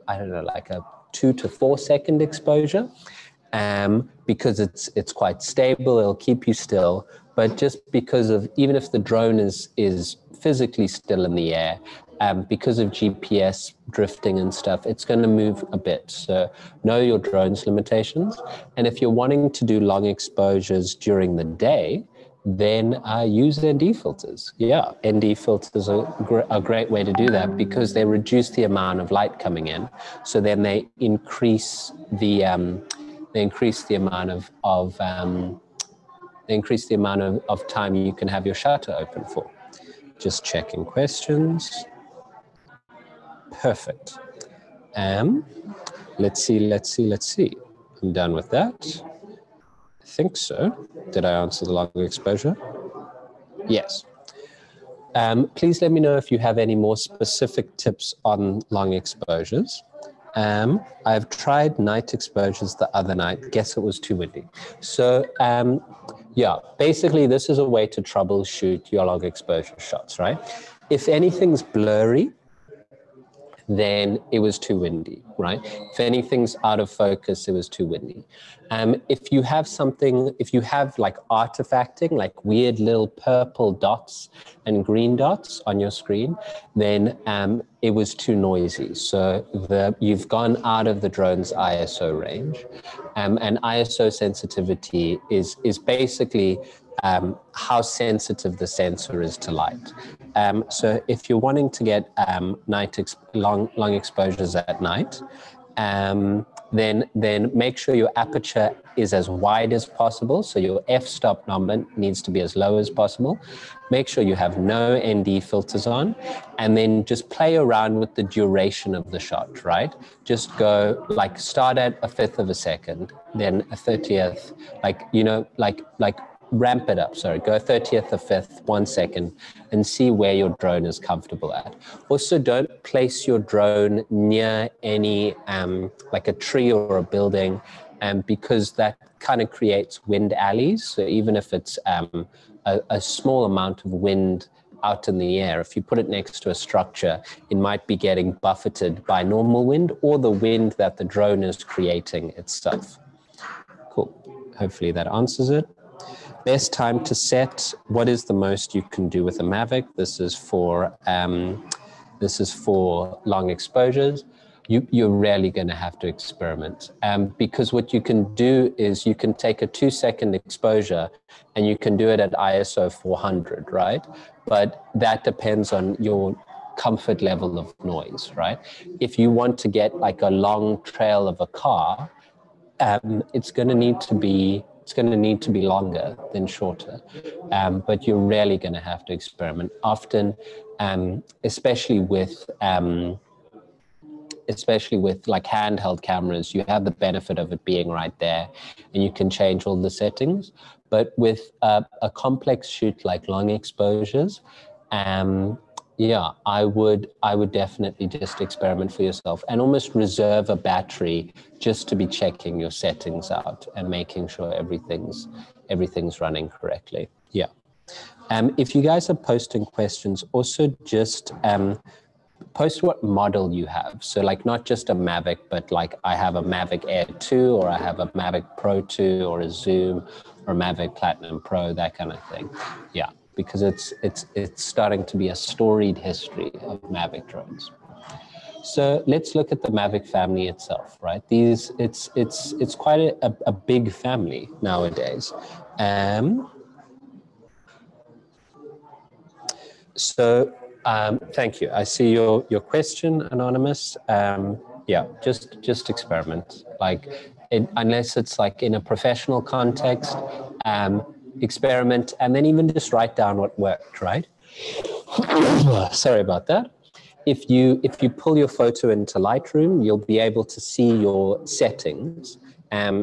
S2: 2 to 4 second exposure. Because it's quite stable, it'll keep you still. But just because of, even if the drone is physically still in the air, because of GPS drifting and stuff, it's going to move a bit. So know your drone's limitations. And if you're wanting to do long exposures during the day, then use ND filters. Yeah, ND filters are a great way to do that, because they reduce the amount of light coming in. So then they increase the amount of time you can have your shutter open for. Just checking questions. Perfect. Let's see. I'm done with that. I think so. Did I answer the long exposure? Yes. Please let me know if you have any more specific tips on long exposures. I've tried night exposures the other night. Guess it was too windy. So Yeah, basically this is a way to troubleshoot your long exposure shots, right? If anything's blurry, then it was too windy, right? If anything's out of focus, it was too windy. If you have something, if you have like artifacting, like weird little purple dots and green dots on your screen, then it was too noisy. So you've gone out of the drone's ISO range. And ISO sensitivity is basically how sensitive the sensor is to light. So if you're wanting to get long exposures at night, then make sure your aperture is as wide as possible. So your f-stop number needs to be as low as possible. Make sure you have no ND filters on, and then just play around with the duration of the shot, right? Just go like start at 1/5 of a second, then a 30th, like ramp it up, sorry, go 30th, a 5th, 1 second, and see where your drone is comfortable at. Also, don't place your drone near any, like a tree or a building, because that kind of creates wind alleys. So even if it's a small amount of wind out in the air, if you put it next to a structure, it might be getting buffeted by normal wind or the wind that the drone is creating itself. Cool, hopefully that answers it. Best time to set, what is the most you can do with a Mavic? This is for long exposures. You're rarely going to have to experiment, because what you can do is you can take a 2-second exposure and you can do it at ISO 400, right? But that depends on your comfort level of noise, right? If you want to get like a long trail of a car, it's going to need to be longer than shorter, but you're rarely going to have to experiment. Often, especially with like handheld cameras, you have the benefit of it being right there, and you can change all the settings. But with a complex shoot like long exposures, yeah, I would definitely just experiment for yourself and almost reserve a battery just to be checking your settings out and making sure everything's running correctly. Yeah. If you guys are posting questions, also just post what model you have. So like not just a Mavic, but like I have a Mavic Air 2, or I have a Mavic Pro 2, or a Zoom, or a Mavic Platinum Pro, that kind of thing. Yeah, because it's starting to be a storied history of Mavic drones. So let's look at the Mavic family itself, right? It's quite a big family nowadays. Thank you. I see your question, Anonymous. Yeah, just experiment. Like, unless it's like in a professional context, experiment, and then even just write down what worked, right? Sorry about that. If you pull your photo into Lightroom, you'll be able to see your settings.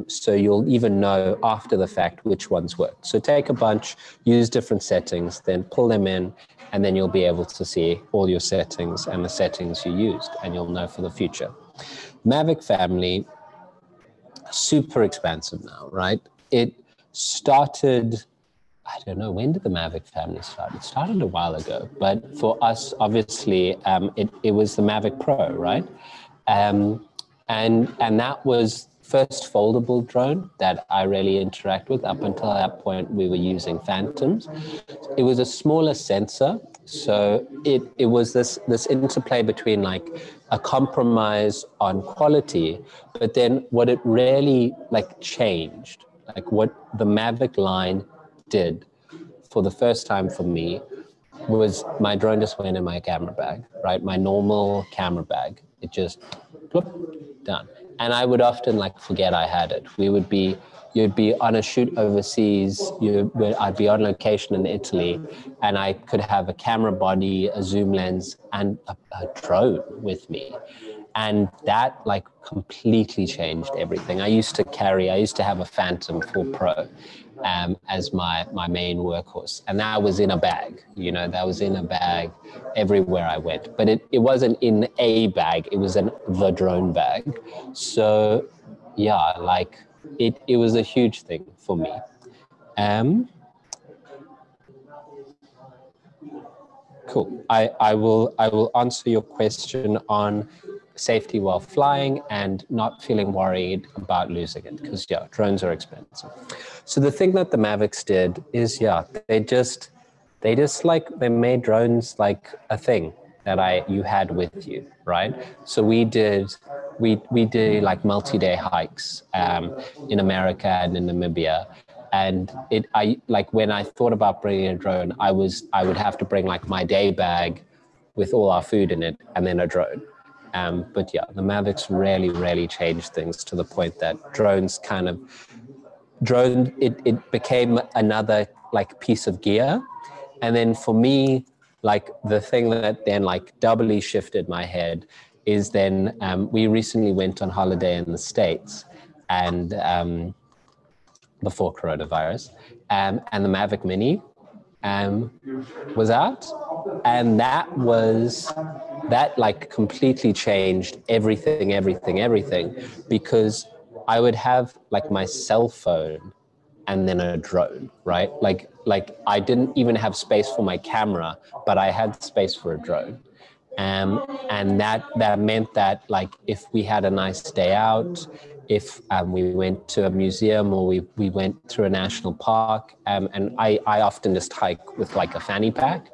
S2: So you'll even know after the fact which ones work. So take a bunch, use different settings, then pull them in, and then you'll be able to see all your settings and the settings you used, and you'll know for the future. Mavic family, super expansive now, right? It started, I don't know, when did the Mavic family start? It started a while ago, but for us, obviously, it was the Mavic Pro, right? And that was first foldable drone that I really interact with. Up until that point, we were using Phantoms. It was a smaller sensor, so it was this interplay between like a compromise on quality, but then what it really like changed, like what the Mavic line did for the first time for me was my drone just went in my camera bag, right? My normal camera bag. It just bloop, done. And I would often like forget I had it. You'd be on a shoot overseas, I'd be on location in Italy, and I could have a camera body, a zoom lens, and a drone with me. And that like completely changed everything. I used to have a Phantom 4 Pro as my main workhorse. And that was in a bag, that was in a bag everywhere I went. But it wasn't in a bag, it was in the drone bag. So yeah, like it was a huge thing for me. Cool. I will answer your question on safety while flying and not feeling worried about losing it, because yeah, drones are expensive. So the thing that the Mavics did is, yeah, they made drones like a thing that you had with you, right? So we did like multi-day hikes in America and in Namibia. And when I thought about bringing a drone, I would have to bring like my day bag with all our food in it and then a drone. But yeah, the Mavics really changed things to the point that it became another like piece of gear. And then for me, like the thing that then like doubly shifted my head is then we recently went on holiday in the States, and before coronavirus, and the Mavic Mini was out, and that like completely changed everything, because I would have like my cell phone and then a drone, right? Like I didn't even have space for my camera, but I had space for a drone. And that meant that like if we had a nice day out, if we went to a museum or we went through a national park, and I often just hike with like a fanny pack,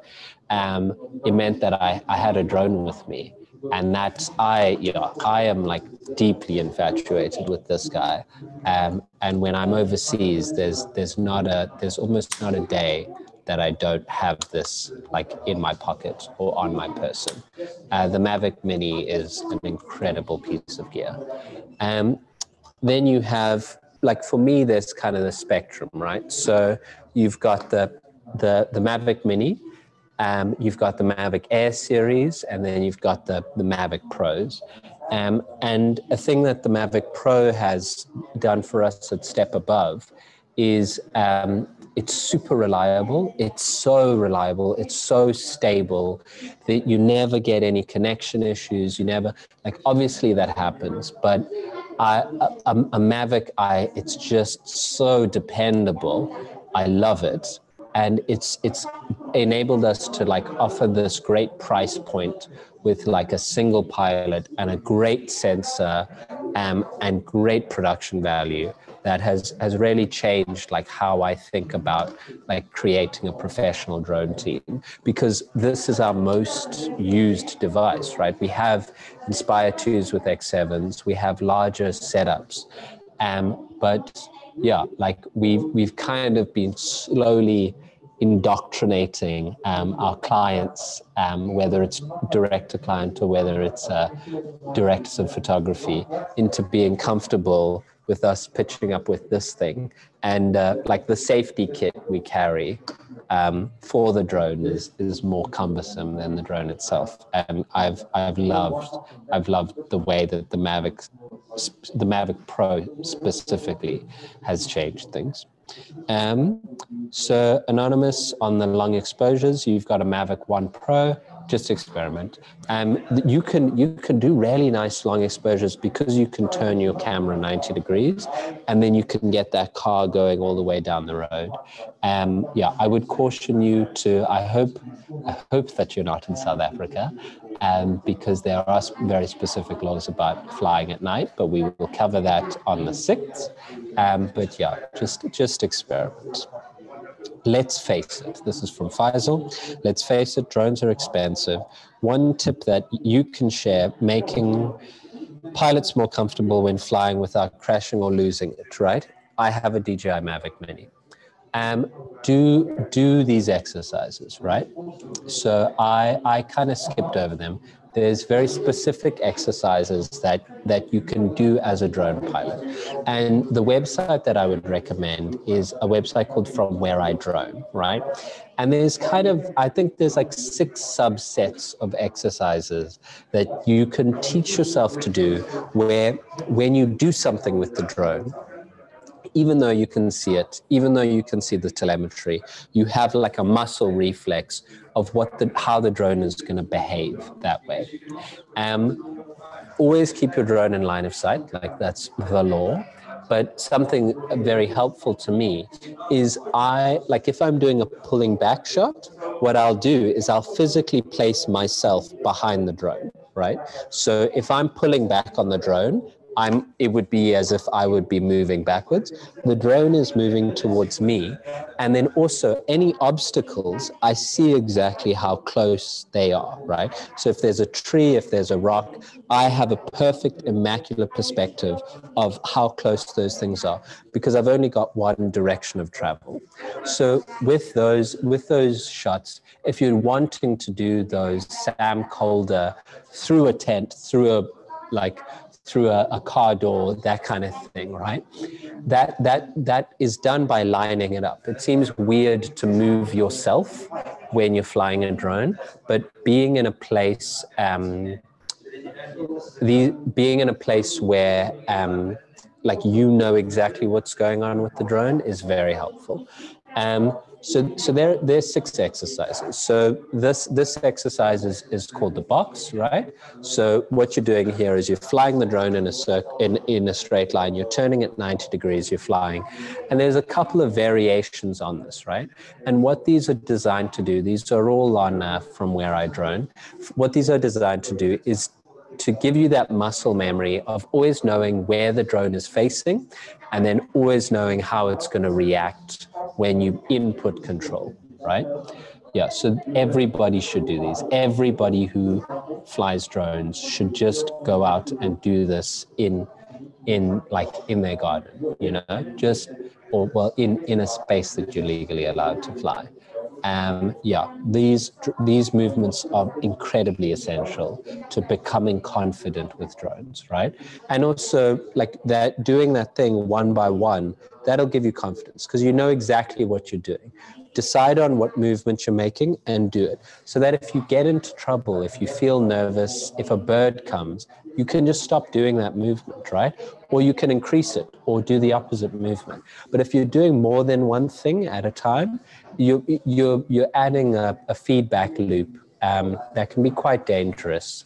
S2: it meant that I had a drone with me. And I am like deeply infatuated with this guy. And when I'm overseas, there's almost not a day that I don't have this like in my pocket or on my person. The Mavic Mini is an incredible piece of gear. Then you have, like for me, there's kind of the spectrum, right? So you've got the Mavic Mini, you've got the Mavic Air series, and then you've got the Mavic Pros. And a thing that the Mavic Pro has done for us at Step Above is it's super reliable. It's so reliable. It's so stable that you never get any connection issues. You never, like, obviously that happens, but a Mavic, it's just so dependable. I love it. And it's enabled us to like offer this great price point with like a single pilot and a great sensor and great production value that has really changed like how I think about like creating a professional drone team, because this is our most used device, right? We have Inspire 2s with X7s, we have larger setups, but yeah, like we've kind of been slowly indoctrinating our clients, whether it's direct to client or whether it's directors of photography, into being comfortable with us pitching up with this thing. And like the safety kit we carry for the drone is more cumbersome than the drone itself. And I've loved the way that the Mavic Pro specifically has changed things. So Anonymous, on the long exposures, you've got a Mavic 1 Pro, just experiment. You can do really nice long exposures because you can turn your camera 90 degrees and then you can get that car going all the way down the road. Yeah, I would caution you to, I hope that you're not in South Africa, because there are very specific laws about flying at night, but we will cover that on the 6th. But yeah, just experiment. Let's face it, this is from Faisal. Let's face it, drones are expensive. One tip that you can share, making pilots more comfortable when flying without crashing or losing it, right? I have a DJI Mavic Mini. Do these exercises, right? So I kind of skipped over them. There's very specific exercises that you can do as a drone pilot. And the website that I would recommend is a website called From Where I Drone, right? And there's I think there's like 6 subsets of exercises that you can teach yourself to do, where when you do something with the drone, even though you can see it, even though you can see the telemetry, you have like a muscle reflex of how the drone is going to behave that way. Always keep your drone in line of sight, like that's the law. But something very helpful to me is if I'm doing a pulling back shot, what I'll do is I'll physically place myself behind the drone, right? So if I'm pulling back on the drone, it would be as if I would be moving backwards. The drone is moving towards me. And then also any obstacles, I see exactly how close they are, right? So if there's a tree, if there's a rock, I have a perfect, immaculate perspective of how close those things are because I've only got one direction of travel. So with those shots, if you're wanting to do those Sam Calder through a tent, through a car door, that kind of thing, right? That is done by lining it up. It seems weird to move yourself when you're flying a drone, but being in a place, where you know exactly what's going on with the drone is very helpful. So there's 6 exercises. So this exercise is called the box, right? So what you're doing here is you're flying the drone in a straight line. You're turning it 90 degrees. You're flying, and there's a couple of variations on this, right? And what these are designed to do, these are all on From Where I Drone. What these are designed to do is to give you that muscle memory of always knowing where the drone is facing and then always knowing how it's going to react when you input control, right? Yeah, so everybody should do these. Everybody who flies drones should just go out and do this in their garden, in a space that you're legally allowed to fly. These movements are incredibly essential to becoming confident with drones, right? And also doing that thing one by one, that'll give you confidence because you know exactly what you're doing. Decide on what movement you're making and do it so that if you get into trouble, if you feel nervous, if a bird comes, you can just stop doing that movement, right? Or you can increase it or do the opposite movement. But if you're doing more than one thing at a time, you're adding a feedback loop that can be quite dangerous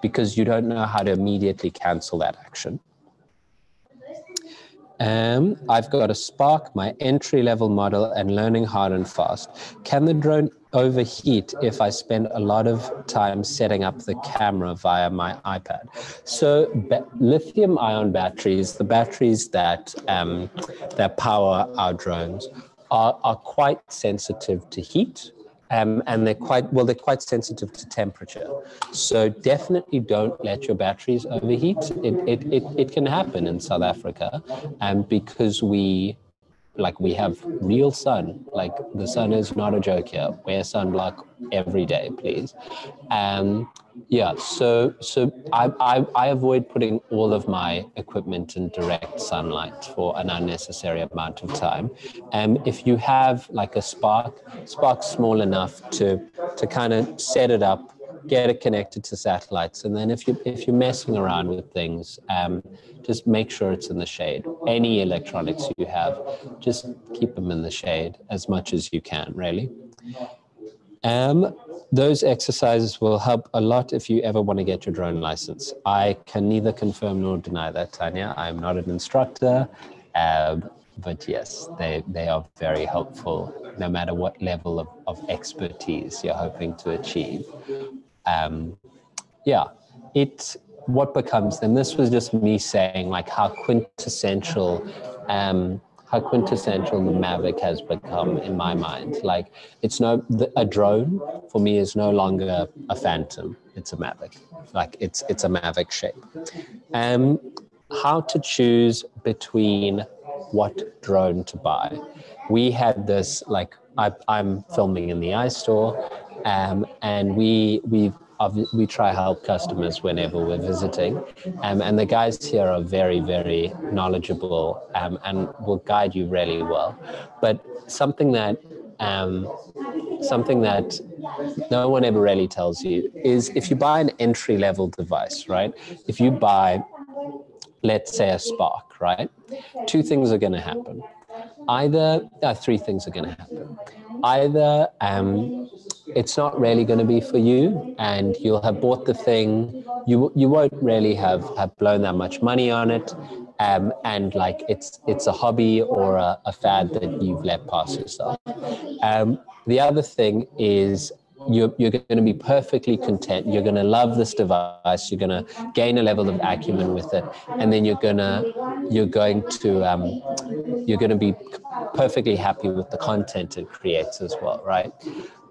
S2: because you don't know how to immediately cancel that action. I've got a Spark, my entry-level model, and learning hard and fast. Can the drone overheat if I spend a lot of time setting up the camera via my iPad? So lithium-ion batteries, the batteries that power our drones, are quite sensitive to heat. And they're quite sensitive to temperature. So definitely don't let your batteries overheat. It can happen in South Africa, because we have real sun. The sun is not a joke here. Wear sunblock every day, please. So I avoid putting all of my equipment in direct sunlight for an unnecessary amount of time. If you have a Spark's small enough to kind of set it up, get it connected to satellites, and then if you're messing around with things, just make sure it's in the shade. Any electronics you have, just keep them in the shade as much as you can, really. Those exercises will help a lot if you ever want to get your drone license. I can neither confirm nor deny that, Tanya. I'm not an instructor, but yes, they are very helpful no matter what level of expertise you're hoping to achieve. What becomes, and this was just me saying how quintessential the Mavic has become in my mind. A drone for me is no longer a Phantom, it's a Mavic. It's a Mavic shape. How to choose between what drone to buy. We had this, I'm filming in the iStore, and we try help customers whenever we're visiting, and the guys here are very, very knowledgeable and will guide you really well. But something that no one ever really tells you is if you buy an entry-level device, right? If you buy, let's say, a Spark, right? Two things are going to happen. Three things are going to happen. Either it's not really going to be for you, and you'll have bought the thing, you won't really have blown that much money on it, and like it's a hobby or a fad that you've let pass yourself. The other thing is you're going to be perfectly content. You're going to love this device. You're going to gain a level of acumen with it, and then you're going to be perfectly happy with the content it creates as well, right?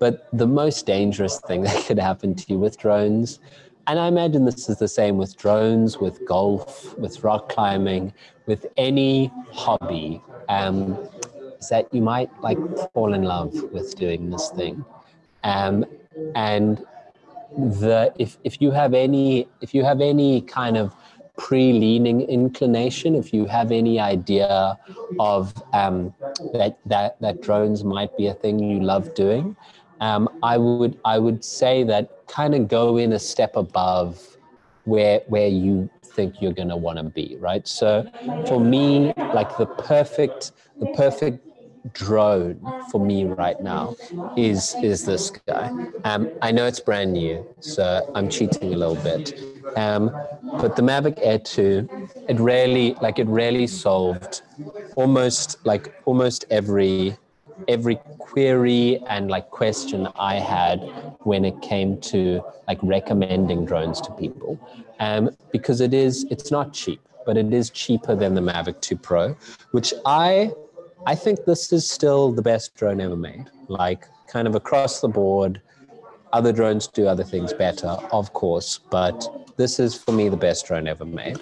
S2: But the most dangerous thing that could happen to you with drones, and I imagine this is the same with drones, with golf, with rock climbing, with any hobby, is that you might like fall in love with doing this thing. And if you have any kind of pre-leaning inclination, if you have any idea of that drones might be a thing you love doing, I would say that kind of go in a step above where you think you're going to want to be, right? So for me, like the perfect drone for me right now is this guy. I know it's brand new, so I'm cheating a little bit. But the Mavic Air 2, it really solved almost every query and like question I had when it came to like recommending drones to people. Because it's not cheap, but it is cheaper than the Mavic 2 Pro, which I think this is still the best drone ever made. Like kind of across the board, other drones do other things better, of course, but this is for me the best drone ever made.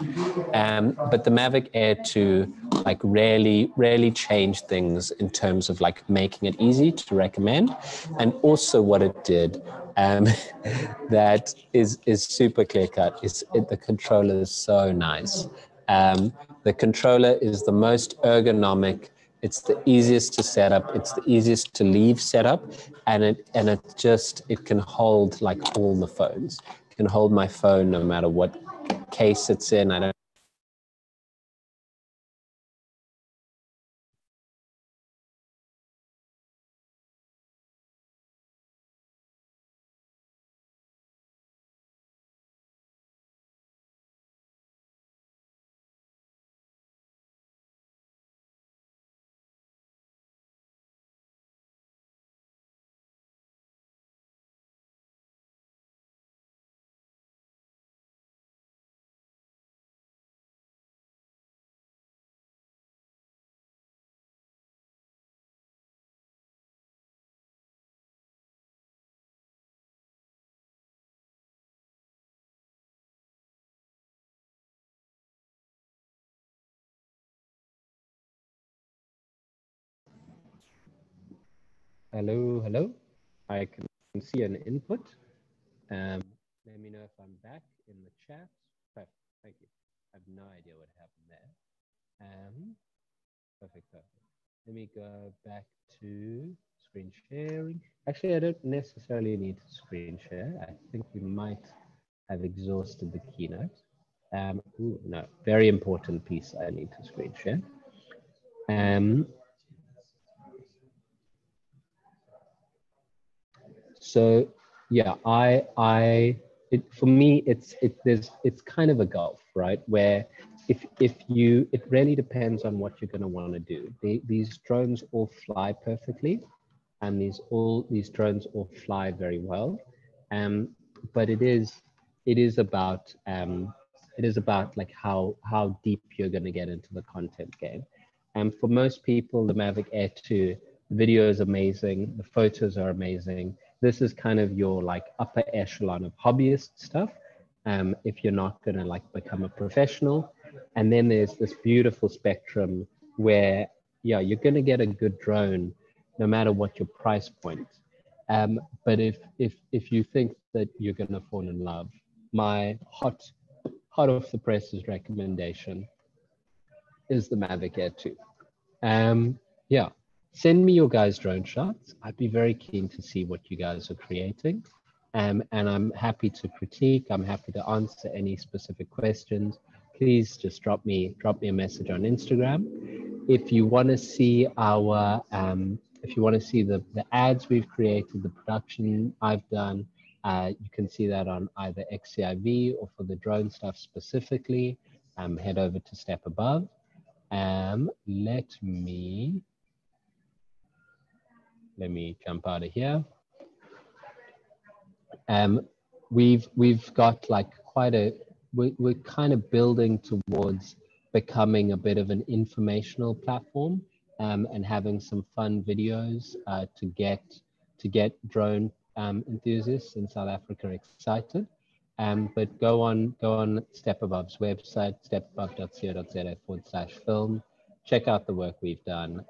S2: But the Mavic Air 2 like really changed things in terms of like making it easy to recommend, and also what it did that is super clear cut the controller is so nice. The controller is the most ergonomic. It's the easiest to set up. It's the easiest to leave set up, and it can hold like all the phones. It can hold my phone no matter what case it's in. I don't. Hello. I can see an input. Let me know if I'm back in the chat. Perfect. Thank you. I have no idea what happened there. Perfect. Let me go back to screen sharing. Actually, I don't necessarily need to screen share. I think we might have exhausted the keynote. No, very important piece I need to screen share. So yeah, for me, it's kind of a gulf, right? Where it really depends on what you're going to want to do. These drones all fly perfectly, and these drones all fly very well. But it is about like how deep you're going to get into the content game. And for most people, the Mavic Air 2, the video is amazing, the photos are amazing. This is kind of your like upper echelon of hobbyist stuff. If you're not going to like become a professional. And then there's this beautiful spectrum where, yeah, you're going to get a good drone no matter what your price point. But if you think that you're going to fall in love, my hot off the presses recommendation is the Mavic Air 2. Yeah, send me your guys' drone shots. I'd be very keen to see what you guys are creating. And I'm happy to critique. I'm happy to answer any specific questions. Please just drop me a message on Instagram. If you want to see the ads we've created, the production I've done, You can see that on either XCIV or for the drone stuff specifically. Head over to Step Above. Let me jump out of here. We've got like quite a, we're kind of building towards becoming a bit of an informational platform, and having some fun videos to get drone enthusiasts in South Africa excited. But go on Step Above's website, stepabove.co.za/film. Check out the work we've done.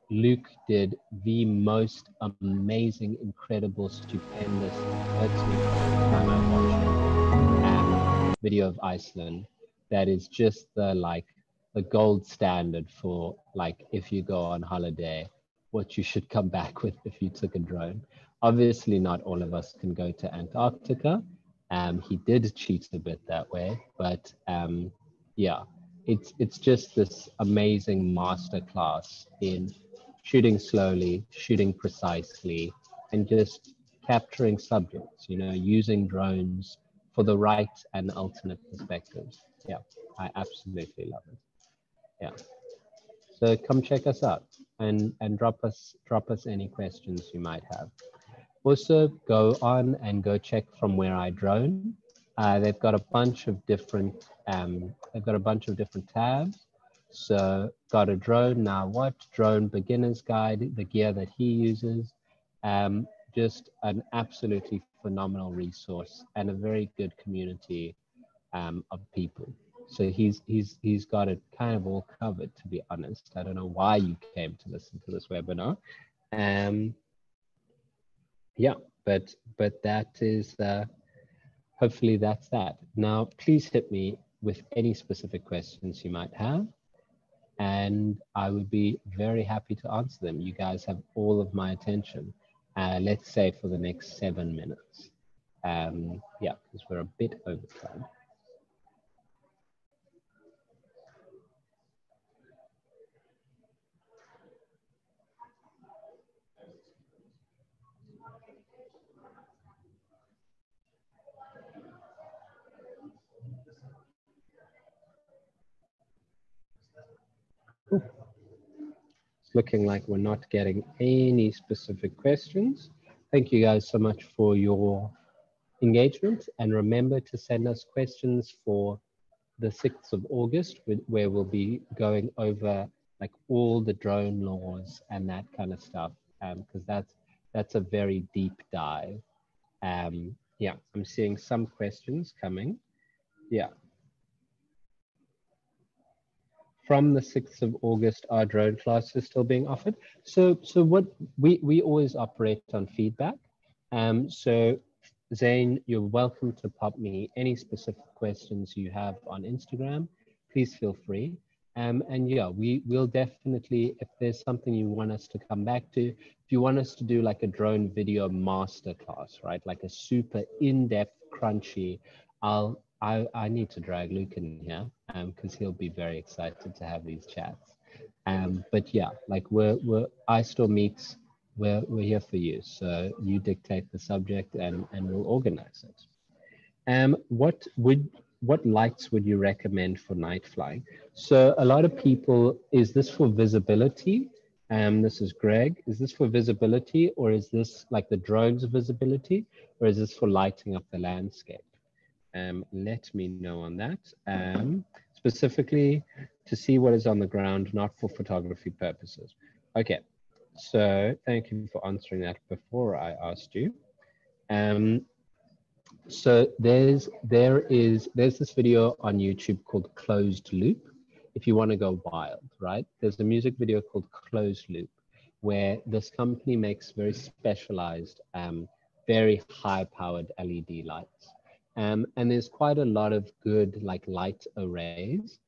S2: Luke did the most amazing, incredible, stupendous, hurts me every time I watch it, video of Iceland. That is just the gold standard for like if you go on holiday, what you should come back with if you took a drone. Obviously, not all of us can go to Antarctica. He did cheat a bit that way, but yeah. It's just this amazing masterclass in shooting slowly, shooting precisely, and just capturing subjects, you know, using drones for the right and alternate perspectives. Yeah, I absolutely love it. Yeah. So come check us out and drop us any questions you might have. Also, go on and go check From Where I Drone. They've got a bunch of different tabs. So got a drone, now what? Drone beginner's guide, the gear that he uses. Just an absolutely phenomenal resource and a very good community of people. So he's got it kind of all covered, to be honest. I don't know why you came to listen to this webinar. Yeah, but that is hopefully that's that. Now, please hit me with any specific questions you might have, and I would be very happy to answer them. You guys have all of my attention, let's say for the next 7 minutes. Yeah, because we're a bit over time. It's looking like we're not getting any specific questions. Thank you guys so much for your engagement, and remember to send us questions for the 6th of August, where we'll be going over like all the drone laws and that kind of stuff, because that's a very deep dive. Yeah, I'm seeing some questions coming. Yeah. From the 6th of August, our drone class is still being offered. So what we always operate on feedback. So Zane, you're welcome to pop me any specific questions you have on Instagram. Please feel free. And yeah, we will definitely, if there's something you want us to come back to, if you want us to do like a drone video masterclass, right? Like a super in-depth, crunchy, I need to drag Luke in here because he'll be very excited to have these chats. But yeah, like we're iStore Meets, we're here for you. So you dictate the subject and we'll organize it. What lights would you recommend for night flying? So a lot of people, is this for visibility? This is Greg. Is this for visibility, or is this like the drone's visibility, or is this for lighting up the landscape? Let me know on that. Specifically to see what is on the ground, not for photography purposes. Okay, so thank you for answering that before I asked you. So there's this video on YouTube called Closed Loop. If you want to go wild, right? There's a music video called Closed Loop, where this company makes very specialized, very high-powered LED lights. And there's quite a lot of good like light arrays.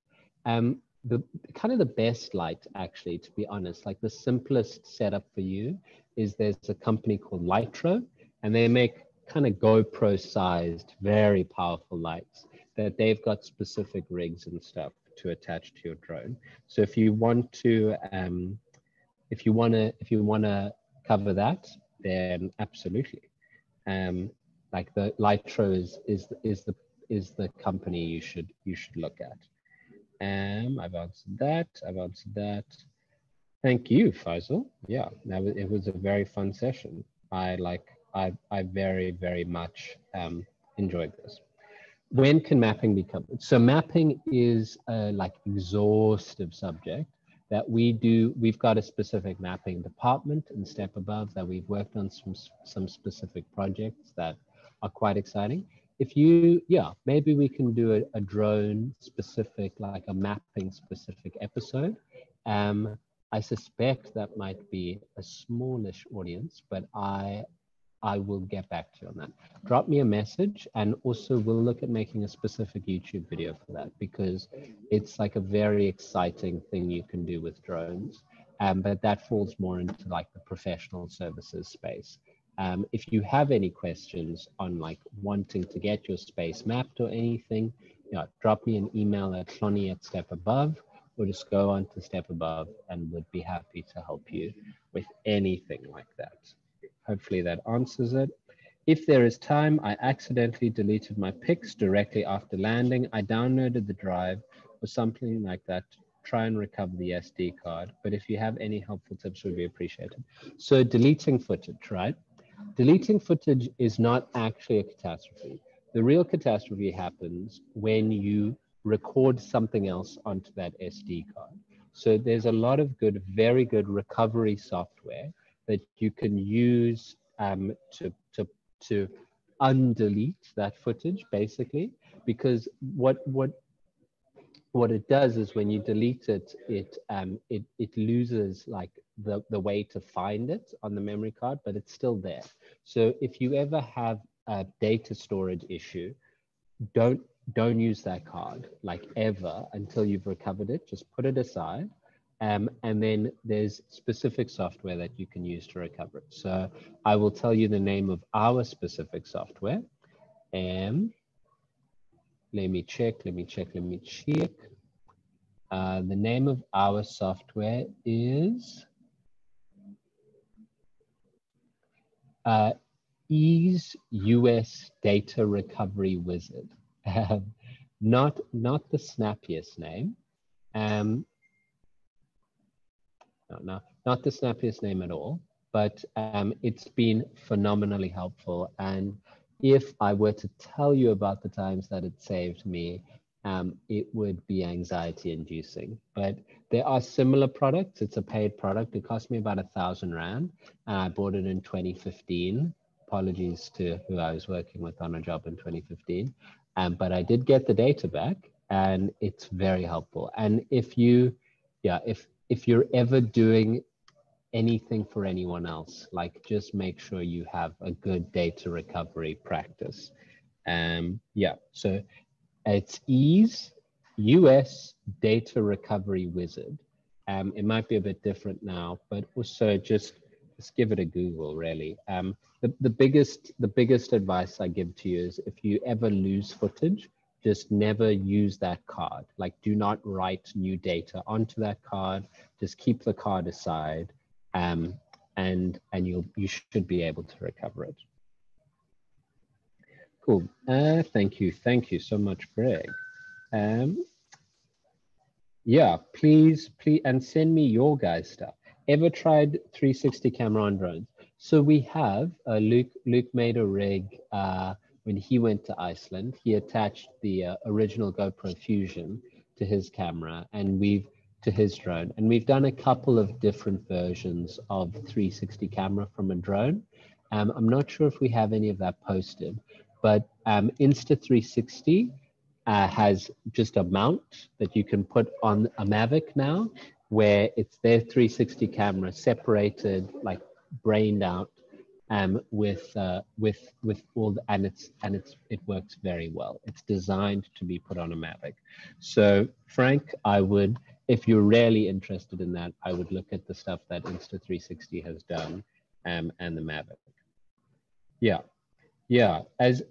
S2: The kind of the best light, actually, to be honest, like the simplest setup for you is there's a company called Lightro, and they make kind of GoPro sized, very powerful lights that they've got specific rigs and stuff to attach to your drone. So if you want to, if you wanna cover that, then absolutely. like the Lytro is the company you should look at. I've answered that. I've answered that. Thank you, Faisal. Yeah, it was a very fun session. I very, very much enjoyed this. When can mapping be covered? So mapping is a like exhaustive subject that we do. We've got a specific mapping department and Step Above that we've worked on some specific projects that are quite exciting. If you, yeah, maybe we can do a drone specific, like a mapping specific episode. I suspect that might be a smallish audience, but I will get back to you on that. Drop me a message, and also we'll look at making a specific YouTube video for that, because it's like a very exciting thing you can do with drones. But that falls more into like the professional services space. If you have any questions on like wanting to get your space mapped or anything, drop me an email at hloni@stepabove, or just go on to Step Above and would be happy to help you with anything like that. Hopefully that answers it. If there is time, I accidentally deleted my pics directly after landing. I downloaded the drive or something like that to try and recover the SD card. But if you have any helpful tips, would be appreciated. So deleting footage, right? Deleting footage is not actually a catastrophe. The real catastrophe happens when you record something else onto that SD card. So there's a lot of good, very good recovery software that you can use to undelete that footage, basically, because what it does is when you delete it, it loses like the way to find it on the memory card, but it's still there. So if you ever have a data storage issue, don't use that card like ever until you've recovered it. Just put it aside. And then there's specific software that you can use to recover it. So I will tell you the name of our specific software. Let me check. The name of our software is Ease US Data Recovery Wizard. Not the snappiest name. No, not the snappiest name at all, but it's been phenomenally helpful. And if I were to tell you about the times that it saved me, it would be anxiety inducing. But there are similar products. It's a paid product. It cost me about 1,000 Rand. And I bought it in 2015. Apologies to who I was working with on a job in 2015. But I did get the data back, and it's very helpful. And if you're ever doing anything for anyone else, like just make sure you have a good data recovery practice. So it's Ease US Data Recovery Wizard. It might be a bit different now, but also just give it a Google, really. The biggest advice I give to you is if you ever lose footage, just never use that card. Like, do not write new data onto that card. Just keep the card aside, and you should be able to recover it. Cool. Thank you so much, Greg. Yeah, please, and send me your guys' stuff. Ever tried 360 camera on drones? So we have Luke made a rig. When he went to Iceland, he attached the original GoPro Fusion to his camera and to his drone. And we've done a couple of different versions of 360 camera from a drone. I'm not sure if we have any of that posted, but Insta360 has just a mount that you can put on a Mavic now, where it's their 360 camera separated, like brained out, with all it works very well. It's designed to be put on a Mavic. So Frank, I would, if you're really interested in that, I would look at the stuff that Insta360 has done, and the Mavic. Yeah. As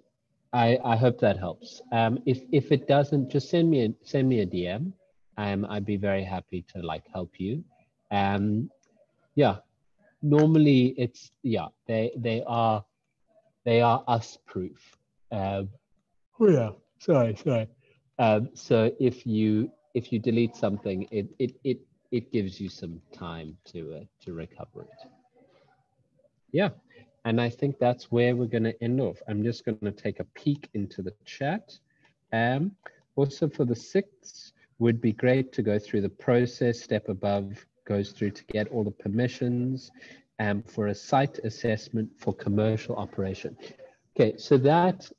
S2: I hope that helps. If it doesn't, just send me a DM. I'd be very happy to like help you. Yeah. Normally it's, they are they are us proof. Oh yeah, sorry. So if you delete something, it gives you some time to recover it. Yeah, and I think that's where we're going to end off. I'm just going to take a peek into the chat. Also for the 6th, would be great to go through the process. Step above goes through to get all the permissions for a site assessment for commercial operation. Okay, so that's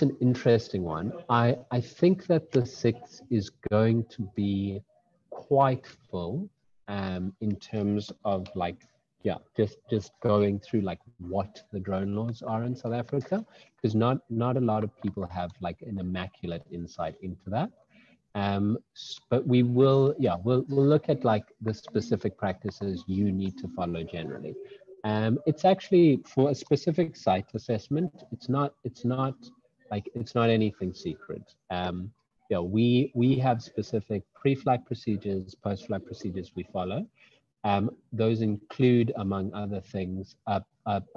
S2: an interesting one. I think that the 6th is going to be quite full in terms of like, yeah, just going through like what the drone laws are in South Africa, because not a lot of people have like an immaculate insight into that. But we will, yeah, we'll look at like the specific practices you need to follow generally. It's actually for a specific site assessment. It's not anything secret. Yeah, we have specific pre-flight procedures, post-flight procedures we follow. Those include, among other things, a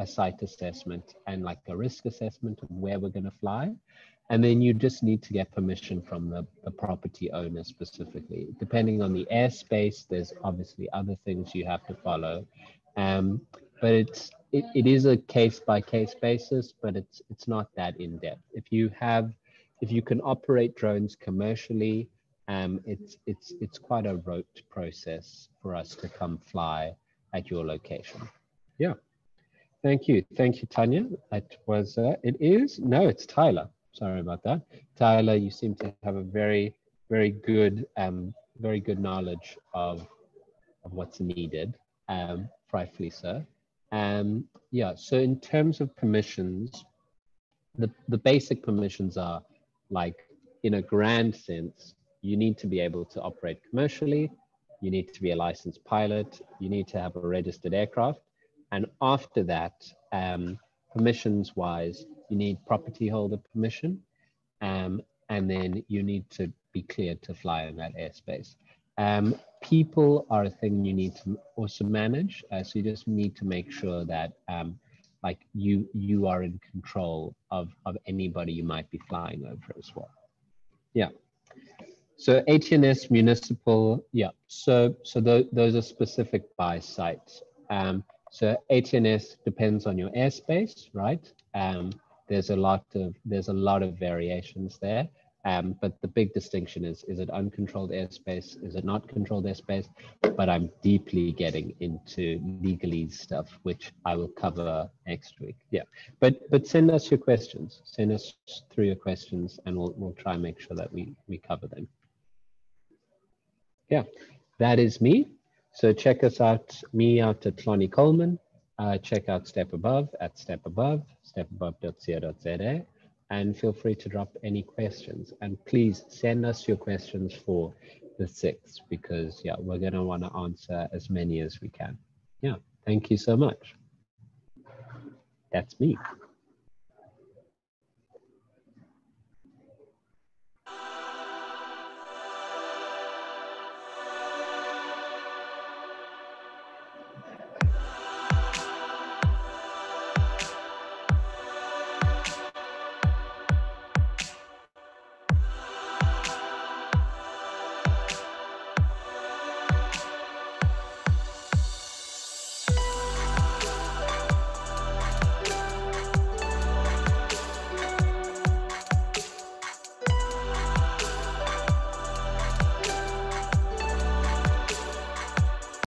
S2: site assessment and like a risk assessment of where we're going to fly. And then you just need to get permission from the property owner specifically. Depending on the airspace, there's obviously other things you have to follow. But it is a case-by-case basis, but it's not that in-depth. If you can operate drones commercially, it's quite a rote process for us to come fly at your location. Yeah. Thank you, Tanya. That was it's Tyler. Sorry about that, Tyler. You seem to have a very good knowledge of what's needed. Rightfully so. Yeah. So in terms of permissions, the basic permissions are like, in a grand sense, you need to be able to operate commercially. You need to be a licensed pilot. You need to have a registered aircraft. And after that, permissions wise, you need property holder permission. And then you need to be cleared to fly in that airspace. People are a thing you need to also manage. So you just need to make sure that like you are in control of anybody you might be flying over as well. Yeah. So ATNS municipal, yeah. So those are specific by sites. So ATNS depends on your airspace, right? There's a lot of variations there. But the big distinction is it uncontrolled airspace? Is it not controlled airspace? But I'm deeply getting into legalese stuff, which I will cover next week. Yeah, but send us your questions. Send us through your questions, and we'll try and make sure that we cover them. Yeah, that is me. So check us out, me out at Hloni Coleman. Check out Step Above at stepabove.co.za. And feel free to drop any questions. And please send us your questions for the 6th, because yeah, we're going to want to answer as many as we can. Yeah, thank you so much. That's me.